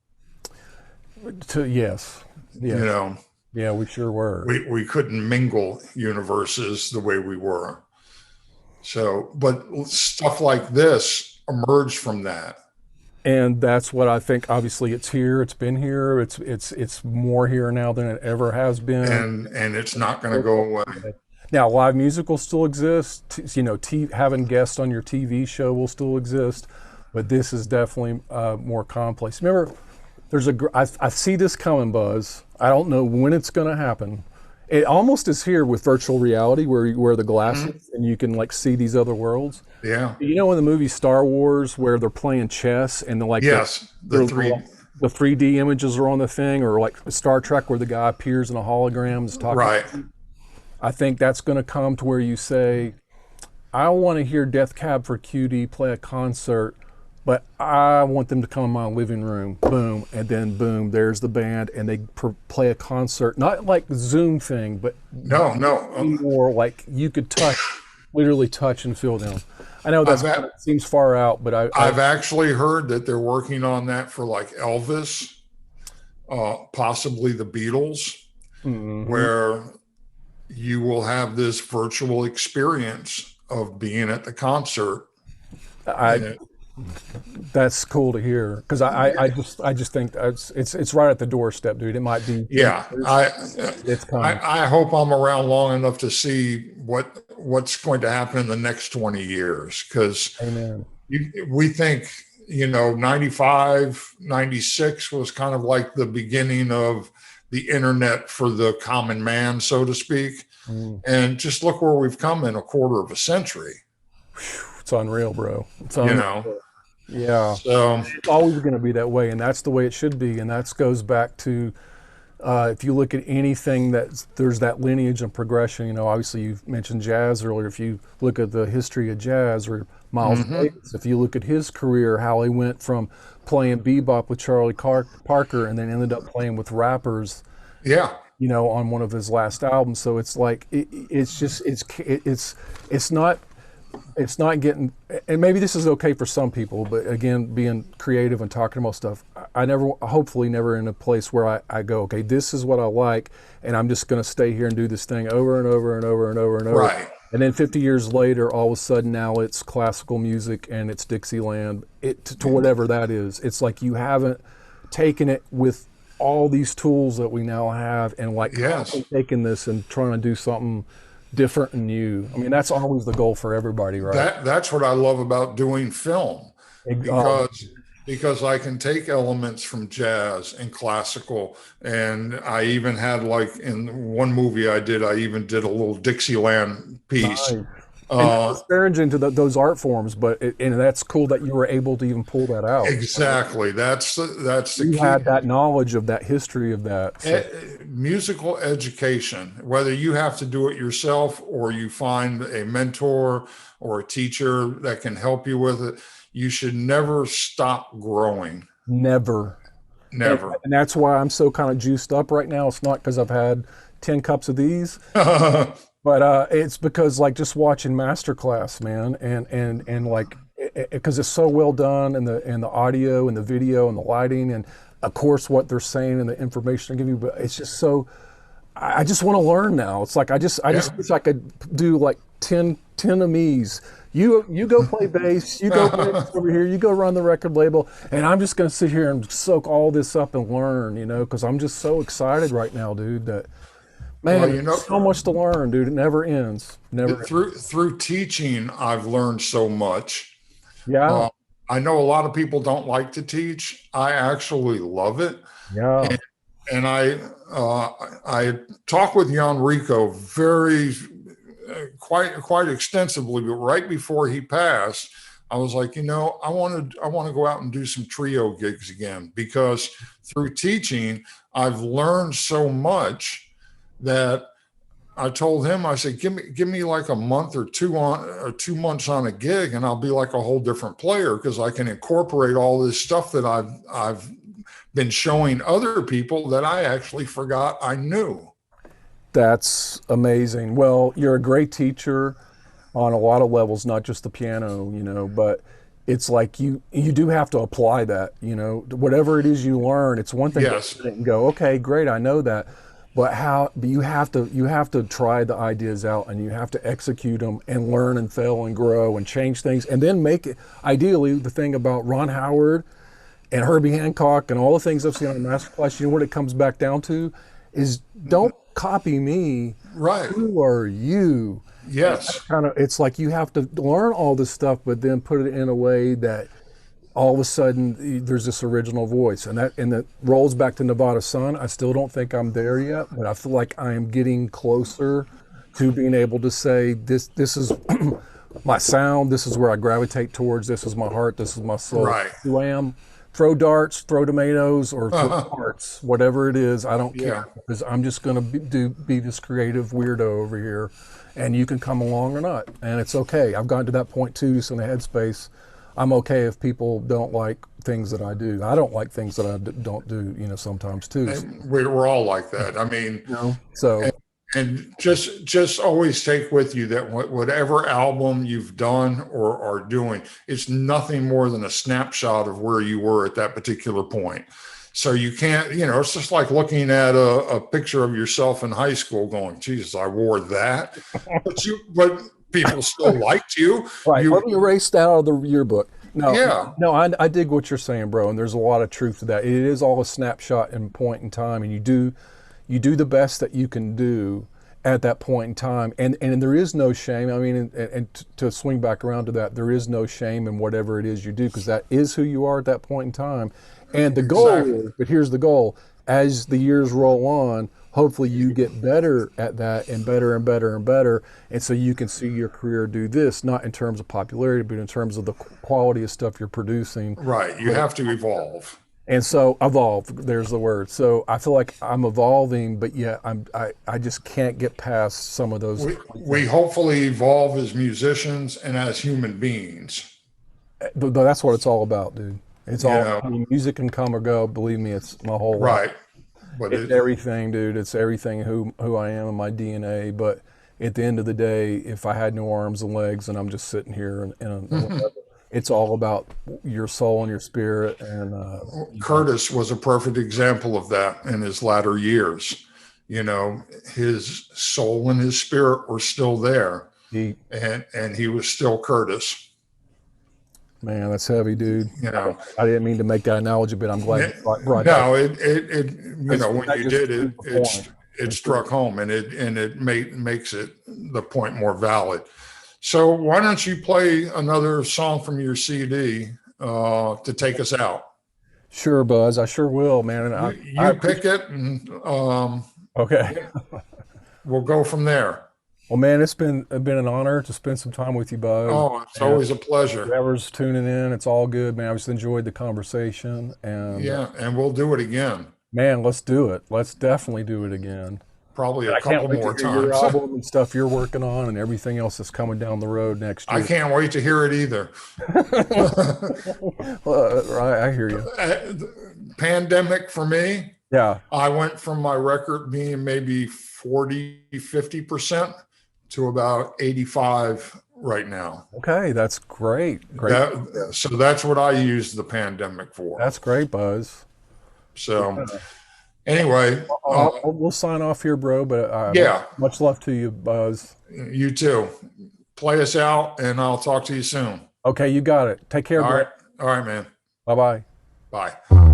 Yes. Yeah, we sure were. We couldn't mingle universes the way we were. So, but stuff like this emerged from that. And that's what I think. Obviously, it's here. It's been here. It's more here now than it ever has been. And it's not going to go away. Now, live music will still exist. Having guests on your TV show will still exist, but this is definitely more complex. Remember, I see this coming, Buzz. I don't know when it's going to happen. It almost is here with virtual reality, where you wear the glasses and you can like see these other worlds. Yeah. You know, in the movie Star Wars, where they're playing chess and they're like, Yes. the 3D images are on the thing, or like Star Trek, where the guy appears in a hologram and is talking. Right. I think that's going to come to where you say, I want to hear Death Cab for Cutie play a concert, but I want them to come in my living room. Boom, and then boom, there's the band, and they play a concert, not like Zoom thing, but no, more like you could literally touch and feel them. I know that seems far out, but I've actually heard that they're working on that for like Elvis, possibly the Beatles, where you will have this virtual experience of being at the concert. That's cool to hear, because I just think it's right at the doorstep, dude. It might be. Yeah, it's coming. I hope I'm around long enough to see what's going to happen in the next 20 years, because we think, 95, 96 was kind of like the beginning of the internet for the common man, so to speak. And just look where we've come in a quarter of a century. It's unreal, bro. It's unreal. Yeah. So it's always going to be that way, and that's the way it should be. And that goes back to, if you look at anything there's that lineage and progression. Obviously you mentioned jazz earlier. If you look at the history of jazz, or Miles Davis, if you look at his career, how he went from playing bebop with Charlie Parker and then ended up playing with rappers. Yeah. On one of his last albums. So it's like it's not getting, and maybe this is okay for some people, but again, being creative and talking about stuff, hopefully never in a place where I go, okay, this is what I like, and I'm just going to stay here and do this thing over and over and over and over and over. Right. And then 50 years later, all of a sudden now it's classical music and it's Dixieland, to whatever that is. It's like you haven't taken it with all these tools that we now have and taking this and trying to do something different and new. I mean, that's always the goal for everybody, right? That's what I love about doing film, because I can take elements from jazz and classical, and I even had, like, in one movie I even did a little Dixieland piece. Nice. And disparaging to those art forms, but and that's cool that you were able to even pull that out. Exactly. That's the you key. had that knowledge of that history of that. So. Musical education, whether you have to do it yourself or you find a mentor or a teacher that can help you with it, you should never stop growing. Never. And that's why I'm so kind of juiced up right now. It's not because I've had 10 cups of these. But it's because, like, just watching Masterclass, man, and like, because it's so well done, and the audio and the video and the lighting, and of course what they're saying and the information they give you. But it's just so, I just want to learn now. It's like I just wish I could do like 10 of me's. You go play bass, you go play over here, you go run the record label, and I'm just gonna sit here and soak all this up and learn, because I'm just so excited right now, dude. That. Man, so much to learn, dude. It never ends. Through teaching, I've learned so much. Yeah. I know a lot of people don't like to teach. I actually love it. Yeah. And I talk with Jan Rico quite extensively, but right before he passed, I was like, I want to go out and do some trio gigs again, because through teaching, I've learned so much that I told him, I said, give me like a month or 2 months on a gig, and I'll be like a whole different player, because I can incorporate all this stuff that I've been showing other people that I actually forgot I knew. That's amazing. Well, you're a great teacher on a lot of levels, not just the piano, but it's like you do have to apply that, whatever it is you learn. It's one thing to go, okay, great, I know that. But you have to try the ideas out, and you have to execute them and learn and fail and grow and change things, and then make it. Ideally, the thing about Ron Howard and Herbie Hancock and all the things I've seen on Masterclass, what it comes back down to is, don't copy me. Right. Who are you? Yes. It's like you have to learn all this stuff, but then put it in a way that all of a sudden there's this original voice, and that rolls back to Nevada Sun. I still don't think I'm there yet, but I feel like I am getting closer to being able to say this is my sound, this is where I gravitate towards, this is my heart, this is my soul. Right. Who I am. Throw darts, throw tomatoes, or throw hearts, whatever it is, I don't care, because I'm just going to be this creative weirdo over here, and you can come along or not, and it's okay. I've gotten to that point too, just in the headspace. I'm okay if people don't like things that I do. I don't like things that I don't do, sometimes too. We're all like that. I mean, so. And just always take with you that whatever album you've done or are doing, it's nothing more than a snapshot of where you were at that particular point. So you can't, it's just like looking at a picture of yourself in high school going, Jesus, I wore that. But people still liked you. Right. Let me erase that out of the yearbook. No, I dig what you're saying, bro. And there's a lot of truth to that. It is all a snapshot and point in time, and you do the best that you can do at that point in time, and there is no shame. I mean, and to swing back around to that, there is no shame in whatever it is you do, because that is who you are at that point in time. And the goal is, but here's the goal: as the years roll on, hopefully you get better at that, and better and better and better, and so you can see your career do this, not in terms of popularity, but in terms of the quality of stuff you're producing. Right. You have to evolve. And so evolve, there's the word. So I feel like I'm evolving, but yet I just can't get past some of those. We hopefully evolve as musicians and as human beings. But that's what it's all about, dude. It's all, I mean, music can come or go. Believe me, it's my whole life. But it's everything, dude. It's everything who I am and my DNA. But at the end of the day, if I had no arms and legs and I'm just sitting here and it's all about your soul and your spirit. And Curtis was a perfect example of that in his latter years. His soul and his spirit were still there, and he was still Curtis. Man, that's heavy, dude. I didn't mean to make that analogy, but I'm glad you brought that. No, when you did it struck home, and it makes it the point more valid. So why don't you play another song from your CD to take us out? Sure, Buzz. I sure will, man. And you pick it, and okay, we'll go from there. Well, man, it's been an honor to spend some time with you, Buzz. Oh, it's always a pleasure. Whoever's tuning in, it's all good, man. I just enjoyed the conversation, and and we'll do it again. Man, let's do it. Let's definitely do it again. Probably a couple more times. Your album and stuff you're working on, and everything else that's coming down the road next year. I can't wait to hear it either. I hear you. Pandemic for me. Yeah. I went from my record being maybe 40-50% to about 85 right now. Okay, that's great. So that's what I used the pandemic for. That's great, Buzz. So. Anyway, we'll sign off here, bro. But much love to you, Buzz. You too. Play us out, and I'll talk to you soon. Okay, you got it. Take care, bro. All right, man. Bye-bye. Bye.